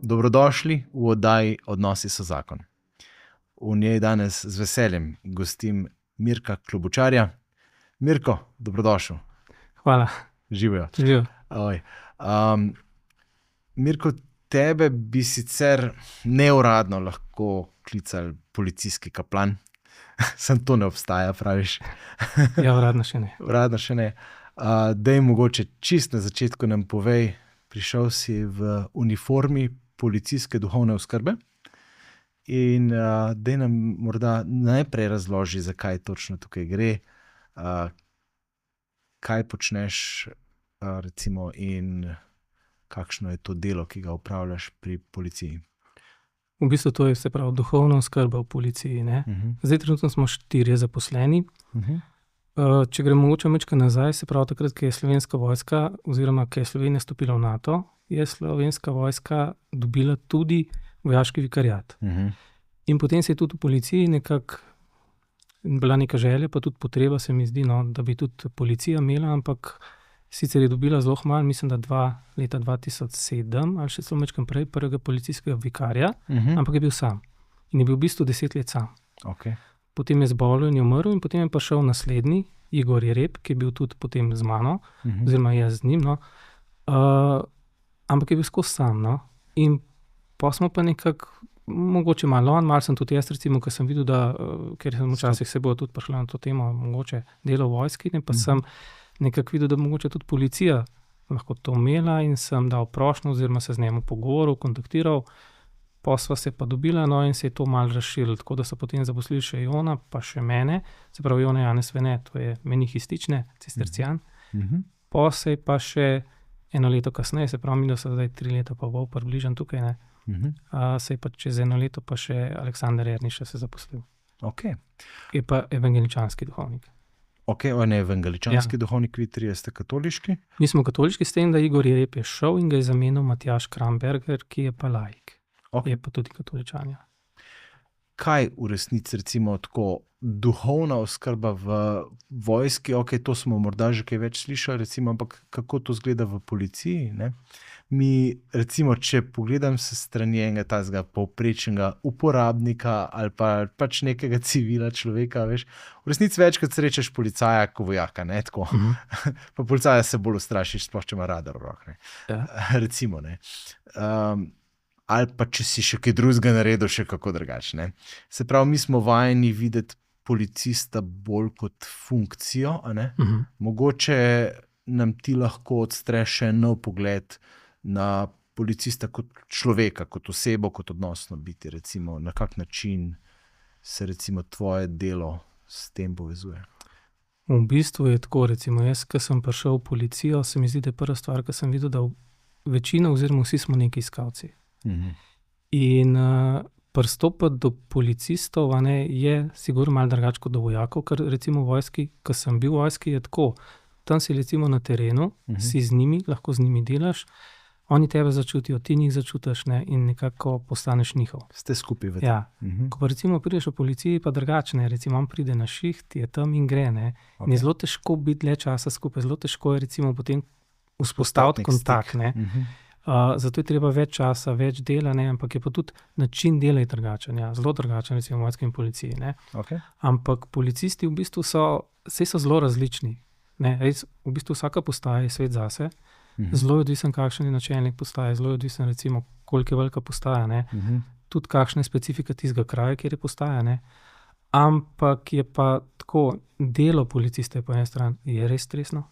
Dobrodošli v oddaji Odnosi so zakon. V njej danes z veseljem gostim Mirka Klobučarja. Mirko, dobrodošel. Hvala. Živijo. Živijo. Mirko, tebe bi sicer neuradno lahko klicali policijski kaplan. Samo to ne obstaja, praviš. Ja, uradno še ne. Uradno še ne. Daj mogoče čist na začetku nam povej, prišel si v uniformi policijske duhovne oskrbe in daj nam morda najprej razloži, zakaj točno tukaj gre, kaj počneš recimo in kakšno je to delo, ki ga opravljaš pri policiji. V bistvu to je, se pravi, duhovna oskrba v policiji, ne. Zdaj trenutno smo 4 zaposleni. Če gremo mogoče malo nazaj, se pravi takrat, ko je Slovenska vojska oziroma ko je Slovenija stopila v NATO, je Slovenska vojska dobila tudi vojaški vikariat. In potem se je tudi v policiji nekako bila neka želja, pa tudi potreba, se mi zdi, no, da bi tudi policija imela, ampak sicer je dobila zelo malo, mislim, da leta 2007 ali še celo malo prej, prvega policijskega vikarja, ampak je bil sam. In je bil v bistvu 10 let sam. Okay. Potem je zbolel in je umrl in potem je prišel naslednji, Igor Jereb, ki je bil tudi potem z mano, oziroma jaz z njim, no. Ampak je bil skozi sam, no. In pa smo pa nekako, mogoče malo sem tudi jaz, recimo, ko sem videl, da, ker sem včasih se bo tudi prišla na to temo, mogoče delo v vojski, ne, pa sem nekako videl, da mogoče tudi policija lahko to imela in sem dal prošnjo oziroma se z njim pogovoril, kontaktiral. Pa sva se pa dobila, no, in se je to malo razširilo, tako da so potem zaposlili še Jona, pa še mene, se pravi Jona Janez Vene, to je menihistične, cistercijan. Pa se je pa še eno leto kasneje, se pravi, mi da so zdaj 3 leta pa bolj približno tukaj, ne. Se je pa čez 1 leto pa še Aleksander Erniša se zaposlil. Okay. Je pa evangeličanski duhovnik. Ok, on je evangeličanski duhovnik, vi 3 ste katoliški? Mi smo katoliški, s tem, da Igor Jereb je šel in ga je zamenil Matjaž Kramberger, ki je pa laik. Okay. Je pa tudi katoličan, ja. Kaj v resnici recimo tako duhovna oskrba v vojski, ok, to smo morda že kaj več slišali, recimo, ampak kako to izgleda v policiji, ne? Mi, recimo, če pogledam se strani enega tazga povprečnega uporabnika ali pa pač nekega civila človeka, veš, v resnici večkrat srečaš policaja kot vojaka, ne, tako. Pa policaja se bolj ustrašiš, sploh če ima radar v rokah, ne. Ja. Recimo, ne. Ali pa če si še kaj drugega naredil, še kako drugače, ne. Se pravi, mi smo vajeni videti policista bolj kot funkcijo, a ne. Mogoče nam ti lahko odstreš še nov pogled na policista kot človeka, kot osebo, kot odnosno biti, recimo, na kak način se recimo tvoje delo s tem povezuje. V bistvu je tako, recimo, jaz, ko sem prišel v policijo, se mi zdi, da je prva stvar, ko sem videl, da večina oziroma vsi smo neki iskalci. In pristopiti do policistov, a ne, je sigurno malo drugače kot do vojakov, ker recimo v vojski, ko sem bil v vojski, je tako, tam si recimo na terenu, si z njimi, lahko z njimi delaš, oni tebe začutijo, ti njih začutiš, ne, in nekako postaneš njihov. Ste skupaj v tem. Ja. Ko pa recimo prideš v policiji, pa drugače, ne, recimo on pride na šiht, je tam in gre, ne. Okay. In je zelo težko biti dlje časa skupaj, zelo težko je recimo potem vzpostaviti kontakt, ne. Zato je treba več časa, več dela, ne, ampak je pa tudi način dela je drugačen, ja, zelo drugačen, recimo v vojski in policiji, ne. Okay. Ampak policisti v bistvu so zelo različni, ne, res, v bistvu vsaka postaja je svet zase, zelo je odvisen, kakšen je načelnik postaje, zelo je odvisen, recimo, koliko je velika postaja, ne, tudi kakšna je specifika tistega kraja, kjer je postaja, ne. Ampak je pa tako, delo policista je po eni strani je res stresno,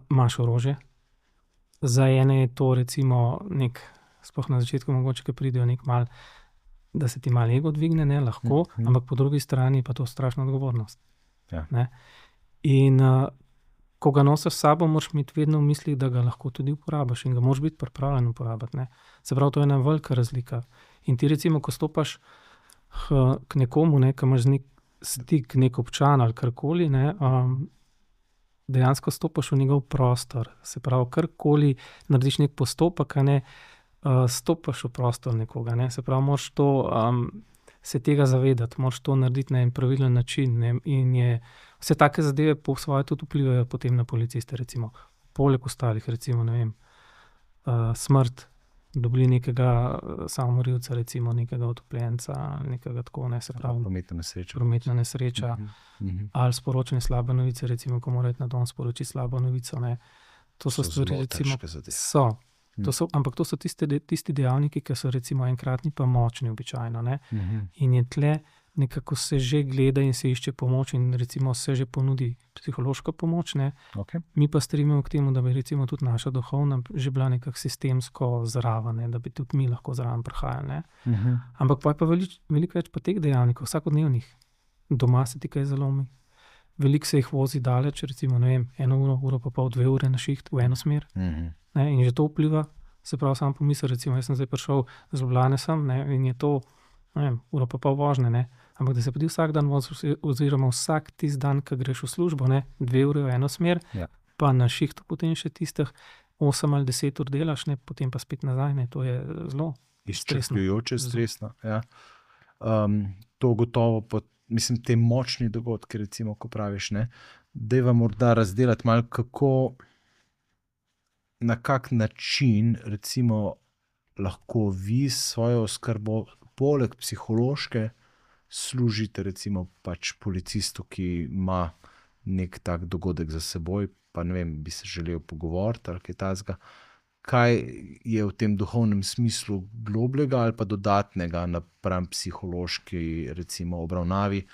imaš orožje. Za ene je to recimo sploh na začetku mogoče, ko pridejo mal, da se ti malo ego dvigne, ne, lahko, ampak po drugi strani pa to strašna odgovornost. Ja. Ne. In ko ga nosiš s sabo, moraš imeti vedno v mislih, da ga lahko tudi uporabiš in ga moraš biti pripravljen uporabiti, ne. Se pravi, to je ena velika razlika. In ti recimo, ko stopaš k nekomu, ne, ko imaš nek stik, nek občan ali karkoli, ne, dejansko stopaš v njegov prostor, se pravi, karkoli narediš nek postopek, a ne, stopaš v prostor nekoga, ne, se pravi, moraš to, se tega zavedati, moraš to narediti na en pravilen način, ne, in je, vse take zadeve po svoje tudi vplivajo potem na policiste, recimo, poleg ostalih, recimo, ne vem, smrt dobili nekega samomorilca, recimo nekega utopljenca, nekega tako, ne, se pravi, prometna nesreča, ali sporočanje slabe novice, recimo, ko mora iti na dom sporočiti slabo novico, ne. To so stvari, recimo, ampak to so tisti dejavniki, ki so recimo enkratni pa močni običajno, ne. In je tle nekako se že gleda in se išče pomoč in recimo se že ponudi psihološka pomoč, ne. Okay. Mi pa stremimo k temu, da bi recimo tudi naša duhovna že bila nekako sistemsko zraven, ne, da bi tudi mi lahko zraven prihajali, ne. Ampak pa je pa veliko več pa teh dejavnikov, vsakodnevnih. Doma se ti kaj zalomi. Veliko se jih vozi daleč, recimo, ne vem, 1 uro pa pol, 2 ure na šiht v eno smer. Ne, in že to vpliva, se pravi, sam pomisel, recimo, jaz sem zdaj prišel z Ljubljane sem, ne, in je to, ne vem, uro pa pol vožnje, ne. Ampak da se pa ti vsak dan vozi, oziroma vsak tisti dan, ko greš v službo, ne, 2 ure v eno smer, pa na šihtu potem še tistih 8 ali 10 ur delaš, ne, potem pa spet nazaj, ne, to je zelo izčrpljujoče, stresno. Ja. To gotovo mislim, te močni dogodki, recimo, ko praviš, ne, dajva morda razdelati malo, kako, na kak način, recimo, lahko vi svojo oskrbo, poleg psihološke, služite, recimo, pač policistu, ki ima nek tak dogodek za seboj, pa ne vem, bi se želel pogovoriti ali kaj takega. Kaj je v tem duhovnem smislu globljega ali pa dodatnega napram psihološki, recimo, obravnavi?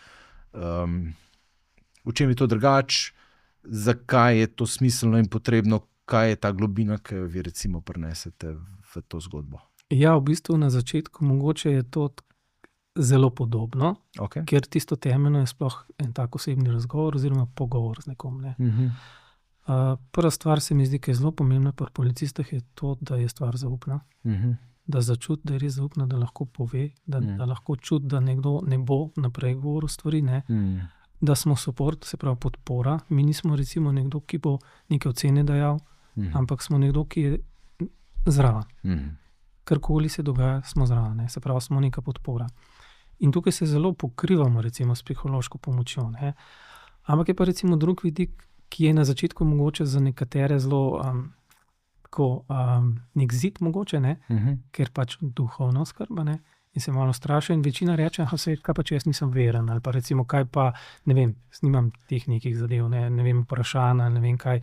V čem je to drugače? Zakaj je to smiselno in potrebno? Kaj je ta globina, ki jo vi, recimo, prinesete v to zgodbo? Ja, v bistvu na začetku mogoče je to zelo podobno, Okay. ker tisto temeljno je sploh en tak osebni razgovor oziroma pogovor z nekom, ne. Prva stvar se mi zdi, ki je zelo pomembna pri policistih, je to, da je stvar zaupna. Da začuti, da je res zaupna, da lahko pove, da lahko čuti, da nekdo ne bo naprej govoril stvari, ne. Da smo support, se pravi podpora. Mi nismo recimo nekdo, ki bo neke ocene dajal, ampak smo nekdo, ki je zraven. Karkoli se dogaja, smo zraven, ne. Se pravi, smo neka podpora. In tukaj se zelo pokrivamo recimo s psihološko pomočjo, ne. Ampak je pa recimo drug vidik, ki je na začetku mogoče za nekatere zelo nek zid mogoče, ne, ker pač duhovna oskrba, ne, in se malo strašijo in večina reče, kaj pa če jaz nisem veren, ali pa recimo kaj pa, ne vem, snimam teh nekih zadev, ne vem, vprašanj, ne vem kaj.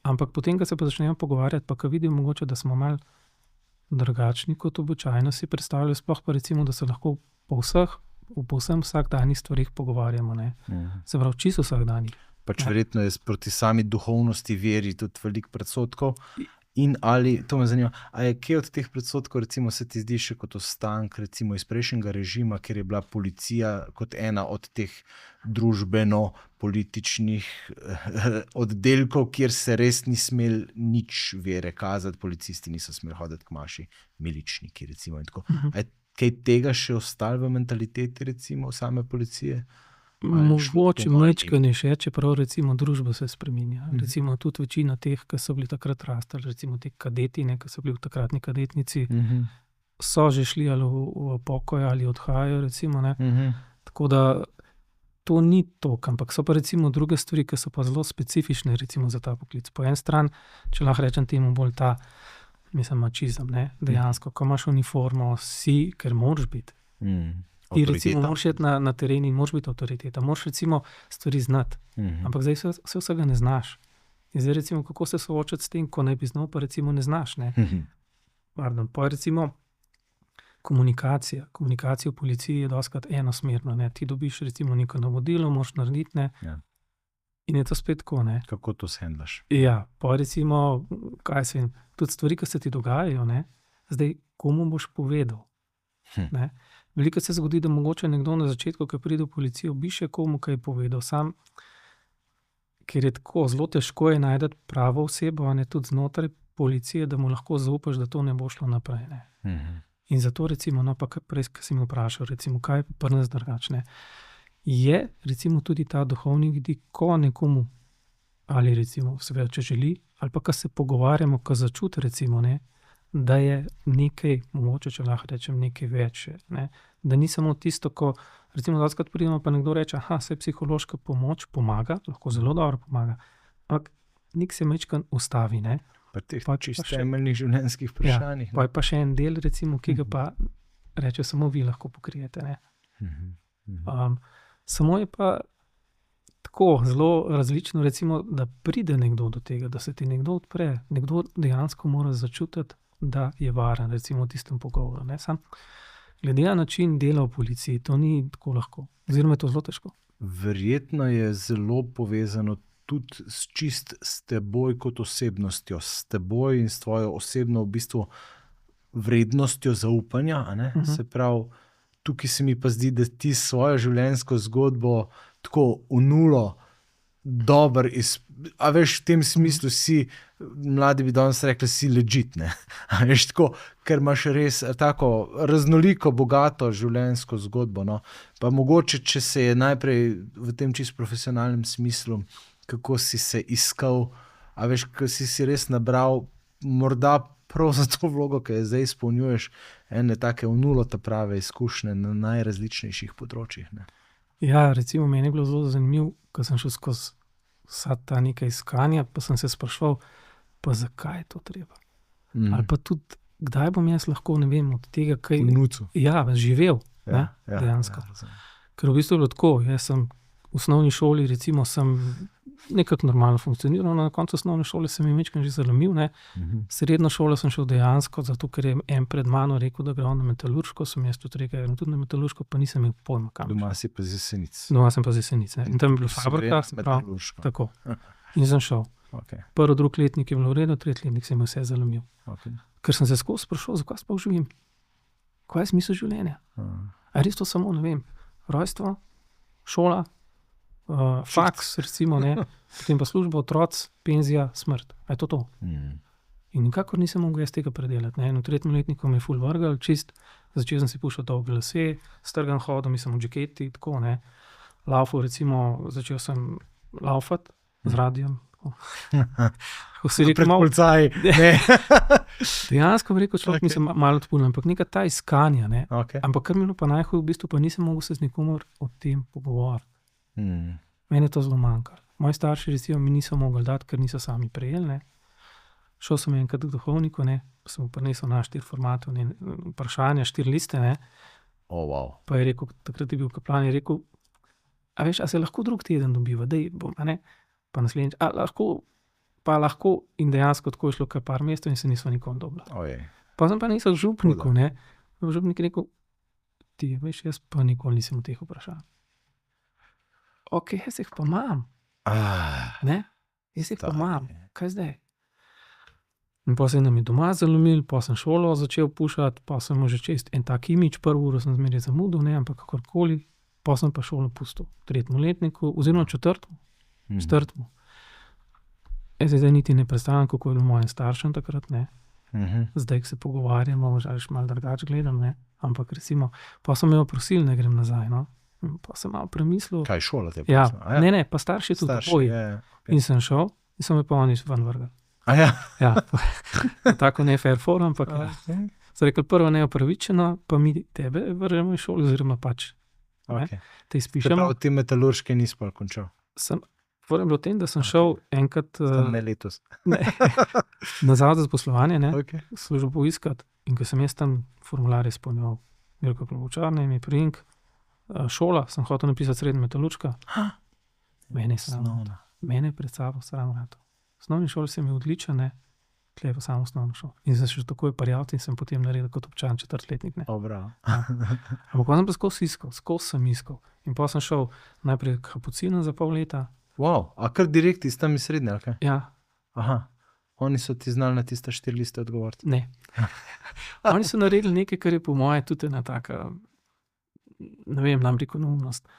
Ampak potem, ko se pa začnejo pogovarjati, pa ko vidijo mogoče, da smo malo drugačni kot običajno si predstavljajo, sploh pa recimo, da se lahko v povsem vsakdanjih stvarih pogovarjamo, ne. Se pravi, čisto vsakdanjih. Pač verjetno je proti sami duhovnosti, veri tudi veliko predsodkov. In ali, to me zanima, a je kje od teh predsodkov, recimo, se ti zdi še kot ostank, recimo iz prejšnjega režima, kjer je bila policija kot ena od teh družbeno-političnih oddelkov, kjer se res ni smel nič vere kazati, policisti niso smeli hoditi k maši, miličniki, recimo, in tako. A je kaj tega še ostalo v mentaliteti, recimo, same policije? Mogoče majčkeno še, čeprav recimo družba se spreminja. Recimo tudi večina teh, ki so bili takrat rastali, recimo te kadeti, ne, ki so bili v takratni kadetnici, so že šli ali v pokoj ali odhajajo, recimo, ne. Tako da to ni toliko, ampak so pa recimo druge stvari, ki so pa zelo specifične recimo za ta poklic. Po eni strani, če lahko rečem temu bolj ta, mislim, mačizem, ne, dejansko, ko imaš uniformo, si, ker moraš biti. Ti recimo moraš iti na teren in moraš biti avtoriteta. Moraš recimo stvari znati, ampak zdaj se vsega ne znaš. In zdaj recimo, kako se soočati s tem, ko ne bi znal, pa recimo ne znaš, ne. Pardon, pa recimo komunikacija. Komunikacija v policiji je dostikrat enosmerna, ne. Ti dobiš recimo neko navodilo, moraš narediti, ne. In je to spet tako, ne. Kako to shendlaš? Ja, pa recimo, tudi stvari, ki se ti dogajajo, ne. Zdaj, komu boš povedal, ne. Veliko se zgodi, da mogoče nekdo na začetku, ko pride v policijo, bi še komu kaj povedal, sam, ker je tako, zelo težko je najti pravo osebo, a ne, tudi znotraj policije, da mu lahko zaupaš, da to ne bo šlo naprej, ne. In zato recimo, no, pa prej, ko si mi vprašal, recimo, kaj je pri nas drugačne, je recimo tudi ta duhovni vidik, ko nekomu, ali recimo, seveda, če želi, ali pa ko se pogovarjamo, ko začuti recimo, ne, da je nekaj, mogoče, če lahko rečem, nekaj več, ne. Da ni samo tisto, ko recimo dostikrat pridemo, pa nekdo reče, saj psihološka pomoč pomaga, lahko zelo dobro pomaga, ampak nek se majčkeno ustavi, ne. Pri teh Pa čisto še- temeljnih življenjskih vprašanjih. Pa je pa še en del, recimo, ki ga pa reče, samo vi lahko pokrijete. Ne? Samo je pa tako zelo različno, recimo, da pride nekdo do tega, da se ti nekdo odpre, nekdo dejansko mora začutiti, da je varen, recimo v tistem pogovoru. Ne? Sam, glede na način dela v policiji, to ni tako lahko, oziroma je to zelo težko. Verjetno je zelo povezano tudi s teboj kot osebnostjo, s teboj in s tvojo osebno v bistvu vrednostjo zaupanja. Se pravi, tukaj se mi pa zdi, da ti svojo življenjsko zgodbo tako v nulo dober, a veš, v tem smislu si, mladi bi danes rekli, si legit, ne? A veš, tako, ker imaš res tako raznoliko, bogato življenjsko zgodbo, no. Pa mogoče, če se je najprej v tem čisto profesionalnem smislu, kako si se iskal, a veš, ko si res nabral, morda prav za to vlogo, ki jo zdaj izpolnjuješ, ene take v nulo ta prave izkušnje na najrazličnejših področjih. Ne? Ja, recimo, meni je bilo zelo zanimivo, ko sem šel skozi vsa ta neka iskanja, pa sem se spraševal, pa zakaj je to treba. Ali pa tudi, kdaj bom jaz lahko, ne vem, od tega, kaj živel, dejansko. Ker v bistvu je bilo tako, jaz sem v osnovni šoli, recimo, sem nekako normalno funkcioniral, na koncu osnovne šole sem imečkaj že zalomil, ne. Srednjo šolo sem šel dejansko, zato ker je en pred mano rekel, da gre on na metalurško, sem jaz tudi rekel, tudi na metalurško, pa nisem imel pojma kam. Doma si pa z Jesenic. Doma sem pa z Jesenic, ne. In tam je bilo fabrika, tako. In sem šel. Prvi, drugi letnik je bilo v redu, tretji letnik sem vse zalomil. Ker sem se skozi sprašal, zakaj sploh živim? Kaj je smisel življenja? A res to samo, ne vem, rojstvo, šola, faks, recimo, ne, potem pa služba, otroc, penzija, smrt. A je to? In nikakor nisem mogel jaz tega predelati. Ne. V tretjem letniku me je ful vrgal, čist, začel sem si puščati dolge lase, strgan hodil, mislim v džeketi, tako, ne. Laufal, recimo, začel sem laufati z radijem. Ko si rekel, malo policaj, ne. Dejansko bi rekel, človek mislim malo odpuljen, ampak neka ta iskanja, ne. Ampak kar mi je bilo pa najhuje, v bistvu pa nisem mogel se z nikomor o tem pogovoriti. Meni je to zelo manjkalo. Moji starši recimo mi niso mogli dati, ker niso sami prejeli. Ne. Šel sem enkrat k duhovniku, ne, pa sem mu prinesel na 4 formate, vprašanja, 4 liste. Ne. Pa je rekel, takrat je bil kaplan, je rekel, a veš, a se lahko drug teden dobiva, dej bom, a ne. Pa naslednjič, lahko in dejansko tako je šlo kar par mesecev in se niso nikom dobila. Pa sem pa nisel župniku, ne. Župnik je rekel, ti veš, jaz pa nikoli nisem v teh vprašanj. Ok, jaz jih pa imam. Ne? Jaz jih pa imam. Kaj zdaj? In pa se nam je doma zalomil, pa sem šolo začel pušati, pa sem že čest en tak imič, prvo uro sem zmeraj zamudil, ne, ampak kakorkoli, pa sem pa šolo pustil. V 3. letniku, oziroma 4. Zdaj niti ne predstavljam, kako je bilo mojim staršem takrat, ne. Zdaj, ko se pogovarjamo, žališ malo drugače gledam, ne. Ampak recimo, pa sem jo prosil, ne grem nazaj, no. Pa sem malo premislil. Kaj, šola te ja. Ne, pa starši tudi takoj. In sem šel, in so me pa oni ven vrgli. Ja, tako ne fair for, ampak so rekli, prvo neopravičeno, pa mi tebe vržemo iz šole, oziroma pač te izpišemo. Se pravi, ti metalurške nisi pa končal? Prvo je bilo tem, da sem šel enkrat ne letos. Na zavod za zaposlovanje, službo poiskati, in ko sem jaz tam formular izpolnjeval, Milko Klobučar, ime priimk, šola, sem hotel napisati srednja metalurška. Mene je pred sabo sram ratov. V osnovni šoli sem je odličen, ne, tle pa samo osnovno šolo. In sem še takoj prijavil in sem potem naredil kot občan 4-letnik. Ampak pa sem pa skozi sem iskal. In pa sem šel najprej k Kapucinu za pol leta. A kar direkt iz tam iz srednje, ali kaj? Ja. Oni so ti znali na tiste 4 liste odgovoriti? Ne. Oni so naredili nekaj, kar je po moje tudi ena taka, ne vem, nam rekel neumnost.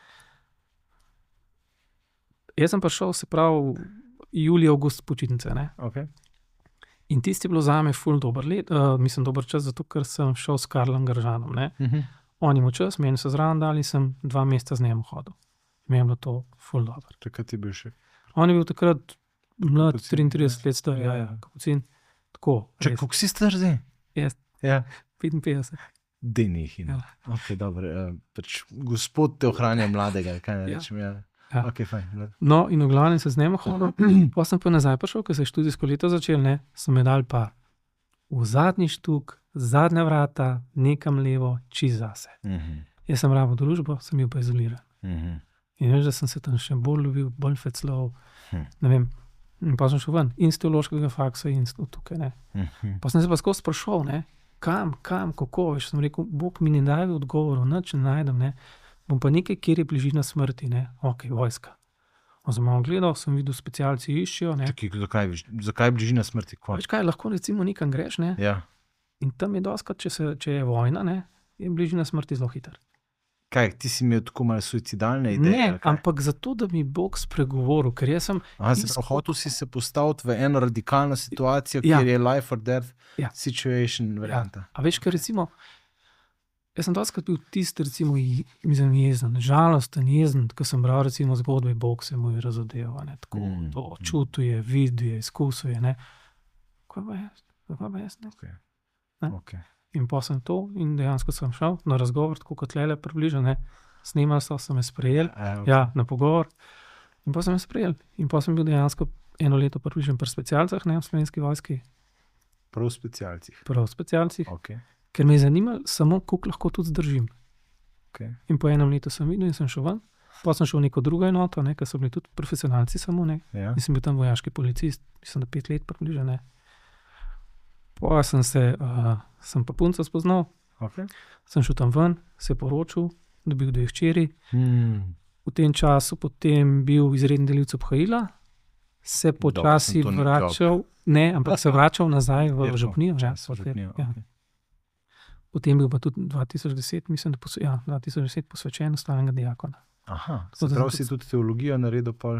Jaz sem pa šel, se pravi, julij, avgust počitnice, ne. In tisti je bilo zame ful dober dober čas, zato ker sem šel s Karlom Gržanom, ne. On imel čas, meni so zraven dali, sem 2 meseca z njim hodil. Meni je bilo to ful dobro. Takrat je bil še? On je bil takrat mlad, 33 let star, Kapucin. Tako. Koliko si star zdaj? Jaz. 55. Denihina. Ok, dobro. Gospod te ohranja mladega, kaj ne rečem. Ja. Okay, fajn. No, in v glavnem se z njim hodil, pa sem pa nazaj prišel, ker se je študijsko leto začel, ne, so me dali pa v zadnji štuk, zadnja vrata, nekam levo, čist zase. Jaz sem rabil družbo, sem bil pa izoliran. In veš, da sem se tam še bolj lovil, bolj feclov, ne vem. In pa sem šel ven, in z teološkega faksa, in tukaj, ne. Pa sem se pa skozi sprašal, ne, kam, kako, veš, sem rekel, Bog mi ne daje odgovorov, nič ne najdem, ne. Bom pa nekaj, kjer je bližina smrti, ne, ok, vojska. Sem malo gledal, sem videl, specialci iščejo, ne. Zakaj je bližina smrti? Veš kaj, lahko recimo nekam greš, ne, Ja. in tam je doskrat, če je vojna, ne, je bližina smrti zelo hiter. Kaj, ti si imel tako malo suicidalne ideje? Ne, ali kaj? ampak zato, da mi Bog spregovoril, ker jaz sem... Hotel si se postaviti v eno radikalno situacijo, Ja. kjer je life or death Ja. situation varianta. A veš, ker recimo, jaz sem doskrat bil tisti, recimo, jezen, žalosten, jezen, ko sem bral recimo zgodbe, Bog se mu je razodeval, ne, tako, to čutil je, videl je, izkusil je, ne. Kaj pa jaz, ne? Okay. Ne? Okay. In pa sem to in dejansko sem šel na razgovor, tako kot Lele približno, ne. Snemali so me sprejeli, Okay. ja, na pogovor. In pa sem me sprejeli. In pa sem bil dejansko 1 leto približno pri specialcih, ne, v Slovenski vojski, Prav v specialcih. prav v specialcih, Okay. ker me je zanimalo samo, koliko lahko tudi zdržim. Okay. In po 1 letu sem videl in sem šel ven. Pa sem šel v neko drugo enoto, ne, ker so bili tudi profesionalci samo, ne. Ja. In sem bil tam vojaški policist, mislim, da 5 let približno, ne. Pa sem pa punco spoznal, Okay. sem šel tam ven, se poročil, dobil 2 hčeri. V tem času potem bil izredni delilec obhajila, se počasi Dobro, sem to vračal, ne, ampak se vračal nazaj v Je to, župnijo. Ja, čas v župnijo, ja. okay. Potem bil pa tudi 2010, mislim, da 2010 posvečen stalnega diakona. Aha, Tako se da pravi, sem si tudi teologijo naredil pol.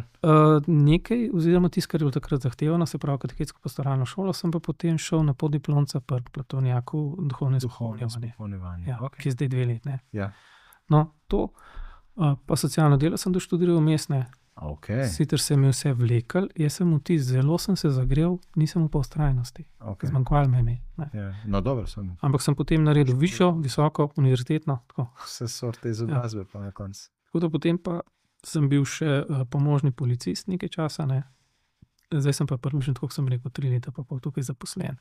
Nekaj, oziroma tisto, kar je bilo takrat zahtevano, se pravi katechetsko pastoralno šolo, sem pa potem šel na podiplomca pri Platonjaku duhovno izpolnjevanje, ja, Okay. ki je zdaj 2 let. Ne. Ja. No, to, pa socialno delo sem doštudiral vmes, ne. Okay. Sicer se mi je vse vlekel, jaz sem vtis, zelo sem se zagrel, nisem pa vztrajnosti, Okay. zmanjkvalo me je. Ne. Ja. No, dobro, sem Ampak sem potem naredil višjo, visoko, univerzitetno. Tako. vse sorte izobrazbe pa na koncu. Tako da potem pa sem bil še pomožni policist nekaj časa, ne. Zdaj sem pa približno, tako sem rekel, 3 leta pa pol tukaj zaposlen.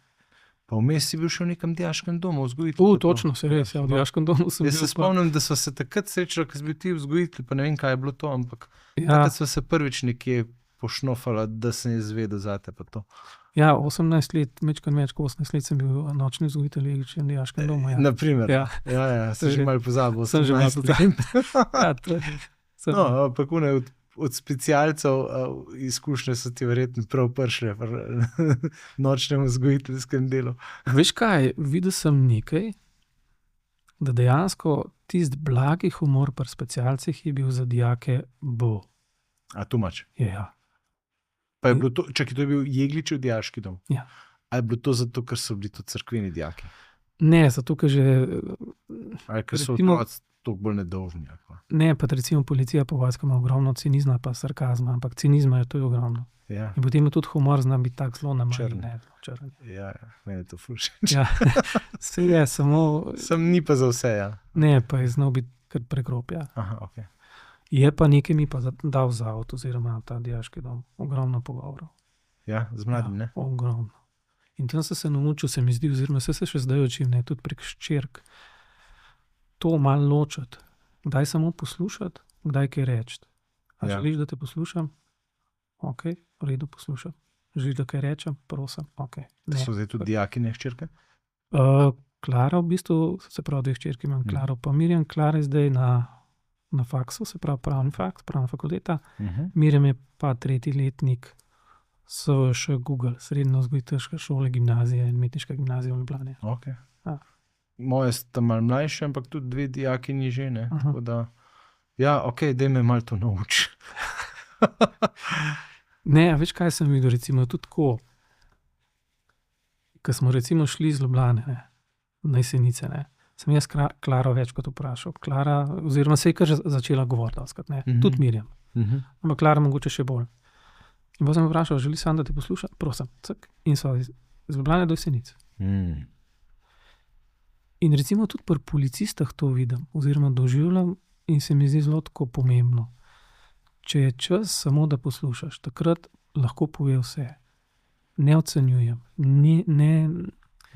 Pa vmes si bil še v nekem dijaškem domu, vzgojitelj. Točno, se res, ja, v dijaškem domu sem Jaz bil. se spomnim, da so se takrat srečali, ko si bil ti vzgojitelj, pa ne vem, kaj je bilo to, ampak Ja, takrat so se prvič nekje pošnofala, da sem izvedel zate pa to. ja, 18 let, mečkan več kot 18 let sem bil nočni vzgojitelj v Jegličevem dijaškem domu. Ja, Naprimer. ja. Ja, sem že malo pozabil. Sem že malo 18 pozabil. let. Ja, to je, sem, No, ampak od specialcev izkušnje so ti verjetno prav prišle v nočnem vzgojiteljskem delu. Veš kaj, videl sem nekaj, da dejansko tisti blagi humor pri specialcih je bil za dijake bo. A tumač. Ja. Pa je bilo to, čakaj, to je bil Jegličev dijaški dom. Ja. A je bilo to zato, ker so bili to cerkveni dijaki? Ne, zato ker že, Ali ker so Recimo- otroci toliko bolj nedolžni? ali pa? ne, pa recimo policija po vojski ima ogromno cinizma pa sarkazma, ampak cinizma je to ogromno. Ja, In potem je tudi humor zna biti tak zelo na Črn. manj. Črn. ja, meni je to ful všeč. Ja, vse je, samo Sem ni pa za vse, ja. ne, pa je znal biti kar pregrop. Ja. Aha, okay. Je pa nekaj mi pa dal zavod oziroma ta dijaški dom. Ogromno pogovorov. Ja, z mladim, ne? Ogromno. In tam sem se naučil, se mi zdi, oziroma se še zdaj učim, ne, tudi prek ščerk, to malo ločiti. Kdaj samo poslušati, kdaj kaj reči. A Ja. želiš, da te poslušam? Ok, v redu poslušam. Želiš, da kaj rečem? Prosim, ok. Ne. So zdaj tudi dijaki, ne hčerke? Klara, v bistvu, se pravi, 2 hčerke imam, Klaro pa Mirjam. Klara je zdaj na faksu, se pravi pravni faks, pravna fakulteta. Mirjam je pa 3. letnik SVŠ Google, srednjo vzgojiteljska šola, gimnazija in umetniška gimnazija v Ljubljani. Okay. Ja. Moje sta malo mlajše, ampak tudi 2 dijakinji že, ne? Aha. Tako da, ja, ok, daj me malo to nauči. Ne, a veš, kaj sem videl, recimo tudi tako, ko smo recimo šli iz Ljubljane, ne, na Jesenice, ne, sem jaz Klaro večkrat vprašal. Klara, oziroma se je kar začela govoriti doskrat, ne, tudi Mirjam. Ampak Klara mogoče še bolj. In pa sem jo vprašal, želi sam, da te posluša? Prosim, cak. In so iz Ljubljane do Jesenic. In recimo tudi pri policistah to vidim, oziroma doživljam in se mi zdi zelo tako pomembno. če je čas samo, da poslušaš, takrat lahko pove vse. Ne ocenjujem,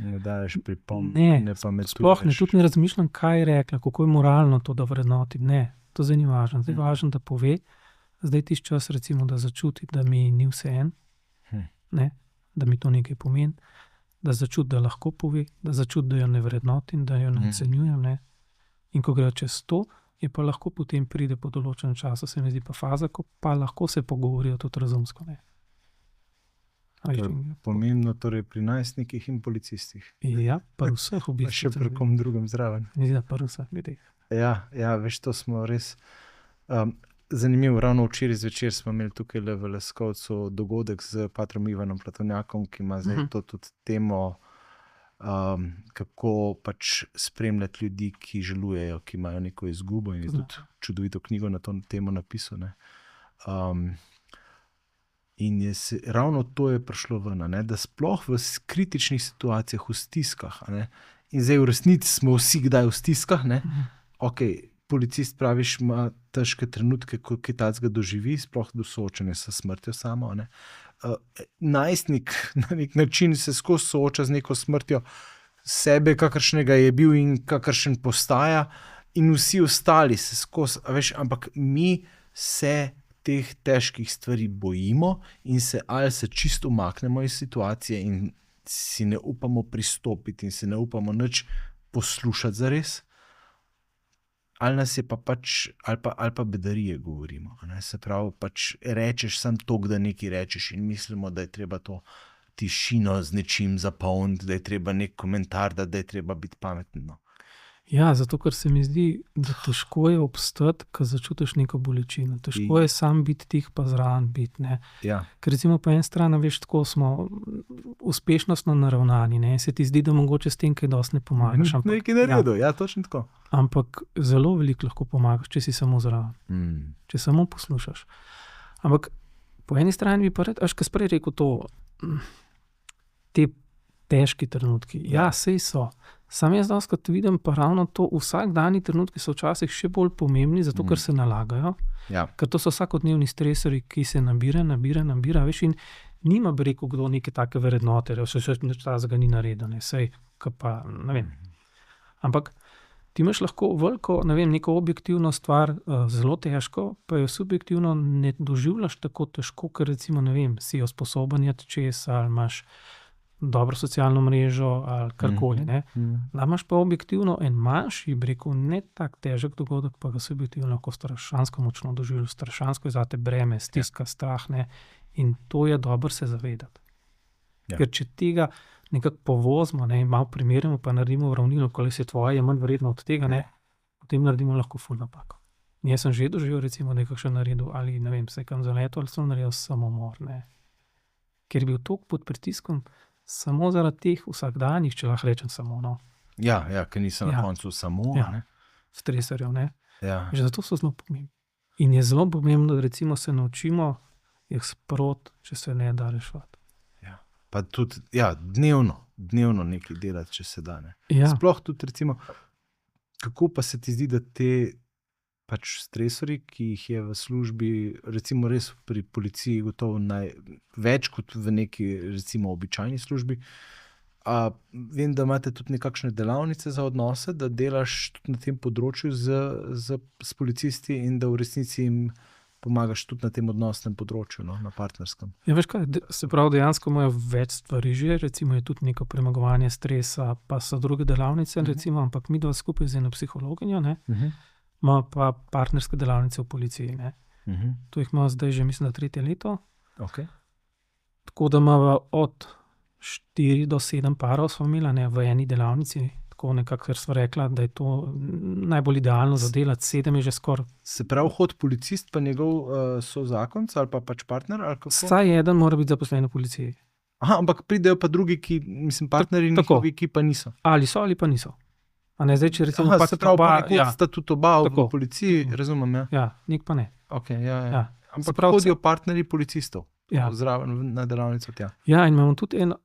Ne daješ pripomb, ne pametuješ. sploh ne, tudi ne razmišljam, kaj je rekla, kako je moralno to, da vrednotim. Ne, to zdaj ni važno. Zdaj je važno, da pove, zdaj tisti čas, recimo, da začuti, da mi ni vseeno, da mi to nekaj pomeni, da začuti, da lahko pove, da začuti, da jo ne vrednotim, da jo ne ocenjujem. Ne. In ko gre čez to, je pa lahko potem pride po določenem času, se mi zdi pa faza, ko pa lahko se pogovorijo tudi razumsko. Ne. To je pomembno torej pri najstnikih in policistih. Ja, pa vseh v Pa bistvu. še pri kom drugem zraven. Ja, pa vseh ljudeh. Ja, veš, to smo res zanimivo. Ravno včeraj zvečer smo imeli tukaj v Leskovcu dogodek z patrom Ivanom Platonjakom, ki ima zdaj to tudi temo, kako pač spremljati ljudi, ki žalujejo, ki imajo neko izgubo, in je tudi čudovito knjigo na to temo napisal. Ne. In ravno to je prišlo ven, ne, da sploh v kritičnih situacijah, v stiskah, ne, in zdaj v resnici smo vsi kdaj v stiskah, ne, policist praviš, ima težke trenutke, ko kaj takega doživi, sploh do soočanja s smrtjo samo. Ne. Najstnik na nek način se skozi sooča z neko smrtjo sebe, kakršnega je bil in kakršen postaja, in vsi ostali se skozi, veš, ampak mi se teh težkih stvari bojimo in ali se čisto umaknemo iz situacije in si ne upamo pristopiti in si ne upamo nič poslušati zares, ali nas je pa pač, ali pa bedarije govorimo. Ne? Se pravi, pač rečeš samo toliko, da nekaj rečeš in mislimo, da je treba to tišino z nečim zapolniti, da je treba nek komentar, da je treba biti pameten. No. Ja, zato ker se mi zdi, da težko je obstati, ko začutiš neko bolečino. Težko je sam biti tih, pa zraven biti. Ja. Ker recimo po eni strani, veš, tako smo uspešnostno naravnani, ne? Se ti zdi, da mogoče s tem kaj dosti ne pomagaš. Nekaj naredil, ja, točno tako. Ampak zelo veliko lahko pomagaš, če si samo zraven. Če samo poslušaš. Ampak po eni strani bi pa rad, ko si prej rekel to, te težki trenutki. Ja, sej so. Sam jaz doskrat vidim, pa ravno to, vsakdanji trenutki so včasih še bolj pomembni, zato ker se nalagajo. Ja. Ker to so vsakodnevni stresori, ki se nabira, veš, in nima bi rekel, kdo neke take vrednote, da se nič tazga ni naredil, ne, sej, pa, ne vem. Ampak ti imaš lahko veliko, ne vem, neko objektivno stvar, zelo težko, pa jo subjektivno ne doživljaš tako težko, ker recimo, ne vem, si jo sposoben jeti čez, ali imaš dobro socialno mrežo ali karkoli. Da imaš pa objektivno en manjši, bi rekel, ne tak težek dogodek, pa ga subjektivno lahko strašansko močno doživljaš, strašansko je zate breme, stiska, strah, ne, in to je dobro se zavedati. Ja. Ker če tega nekako povozimo, ne, malo primerjamo, pa naredimo uravnilo, koliko je tvoje, je manj vredno od tega, ne, potem naredimo lahko ful napako. Jaz sem že doživel, recimo, nekakšen naredil, ali ne vem, se kam zaletel, ali sem naredil samomor, ne. Ker je bil toliko pod pritiskom, samo zaradi teh vsakdanjih, če lahko rečem samo. No. Ja, ker nisem na koncu samo. Ja. Stresorjev, ne. Ja. Že zato so zelo pomembni. In je zelo pomembno, da recimo se naučimo jih sproti, če se ne da reševati. Ja. Pa tudi, dnevno nekaj delati, če se da. Ne. Ja. Sploh tudi recimo, kako pa se ti zdi, da te pač stresori, ki jih je v službi, recimo res pri policiji gotovo več kot v neki recimo običajni službi. Vem, da imate tudi nekakšne delavnice za odnose, da delaš tudi na tem področju s policisti in da v resnici jim pomagaš tudi na tem odnosnem področju, no, na partnerskem. Ja, veš kaj, se pravi, dejansko imajo več stvari že, recimo je tudi neko premagovanje stresa, pa so druge delavnice, recimo, ampak mi dva skupaj z eno psihologinjo, ne, ima pa partnerske delavnice v policiji. Ne. To jih ima zdaj že, mislim, da 3. leto. Okay. Tako da ima od 4 do 7 parov smo imeli, ne, v eni delavnici, tako nekako, ker sva rekla, da je to najbolj idealno za delati, 7 je že skoraj. Se pravi, hod policist pa njegov sozakonec ali pa pač partner? Ali kako? Vsaj eden mora biti zaposlen v policiji. Aha, ampak pridejo pa drugi, ki, mislim, partnerji njihovi, ki pa niso. Ali so ali pa niso. A ne, zdaj, če recimo se pravi, pa sta tudi oba v policiji, razumem, ja. Ja, nek pa ne. Okay, ja. Ampak hodijo partnerji policistov zraven na delavnico tja. Ja, in imamo tudi eno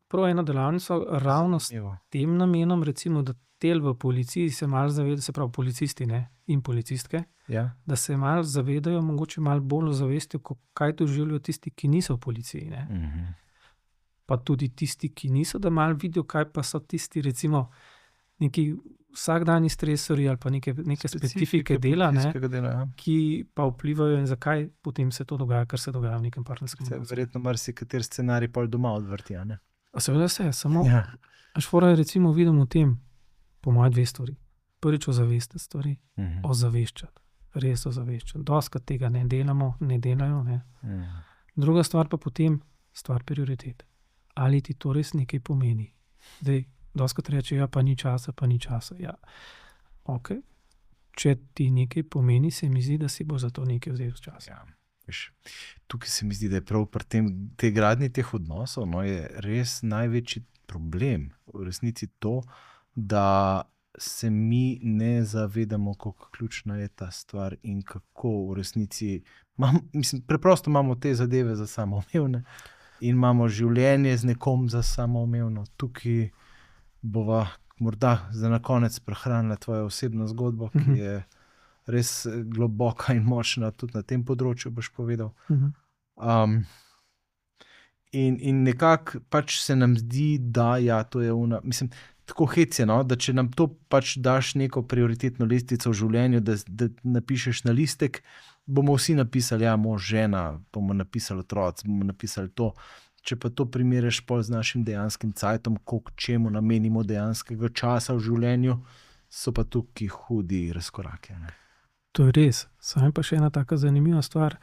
delavnico ravno s tem namenom, recimo, da tel v policiji se malo zavedajo, se pravi policisti, ne, in policistke, Ja. da se malo zavedajo, mogoče malo bolj zavestijo, kaj doživljajo tisti, ki niso v policiji. Ne. Pa tudi tisti, ki niso, da malo vidijo, kaj pa so tisti, recimo, neki vsakdanji stresori ali pa neke specifike dela, ne, dela, ja. ki pa vplivajo in zakaj potem se to dogaja, kar se dogaja v nekem partnerskem odnosu. Verjetno marsikateri scenarij pol doma odvrti, a ne? Seveda se, samo Ja. fora je recimo vidimo v tem, po moje 2 stvari. Prvič ozavestiti stvari, ozaveščati, res ozaveščati. Doskrat tega ne delamo, ne delajo. Ne. Druga stvar pa potem stvar prioritet. Ali ti to res nekaj pomeni? Zdaj, doskrat reče, ja, pa ni časa, pa ni časa. Ja, ok. Če ti nekaj pomeni, se mi zdi, da si bo za to nekaj vzel čas. Ja. Veš, tukaj se mi zdi, da je prav pri tej gradnji teh odnosov, no, je res največji problem v resnici to, da se mi ne zavedamo, kako ključna je ta stvar in kako v resnici, preprosto imamo te zadeve za samoumevne in imamo življenje z nekom za samoumevno. Tukaj bova morda za na konec prehranila tvojo osebno zgodbo, ki je res globoka in močna, tudi na tem področju boš povedal. In nekako pač se nam zdi, da ja, to je tako hec je, no, da če nam to pač daš neko prioritetno listico v življenju, da napišeš na listek, bomo vsi napisali, ja, mož, žena, bomo napisali otroci, bomo napisali to. Če pa to primerjaš pol z našim dejanskim cajtom, koliko čemu namenimo dejanskega časa v življenju, so pa tukaj hudi razkorake. Ne? To je res. Samo pa še ena taka zanimiva stvar.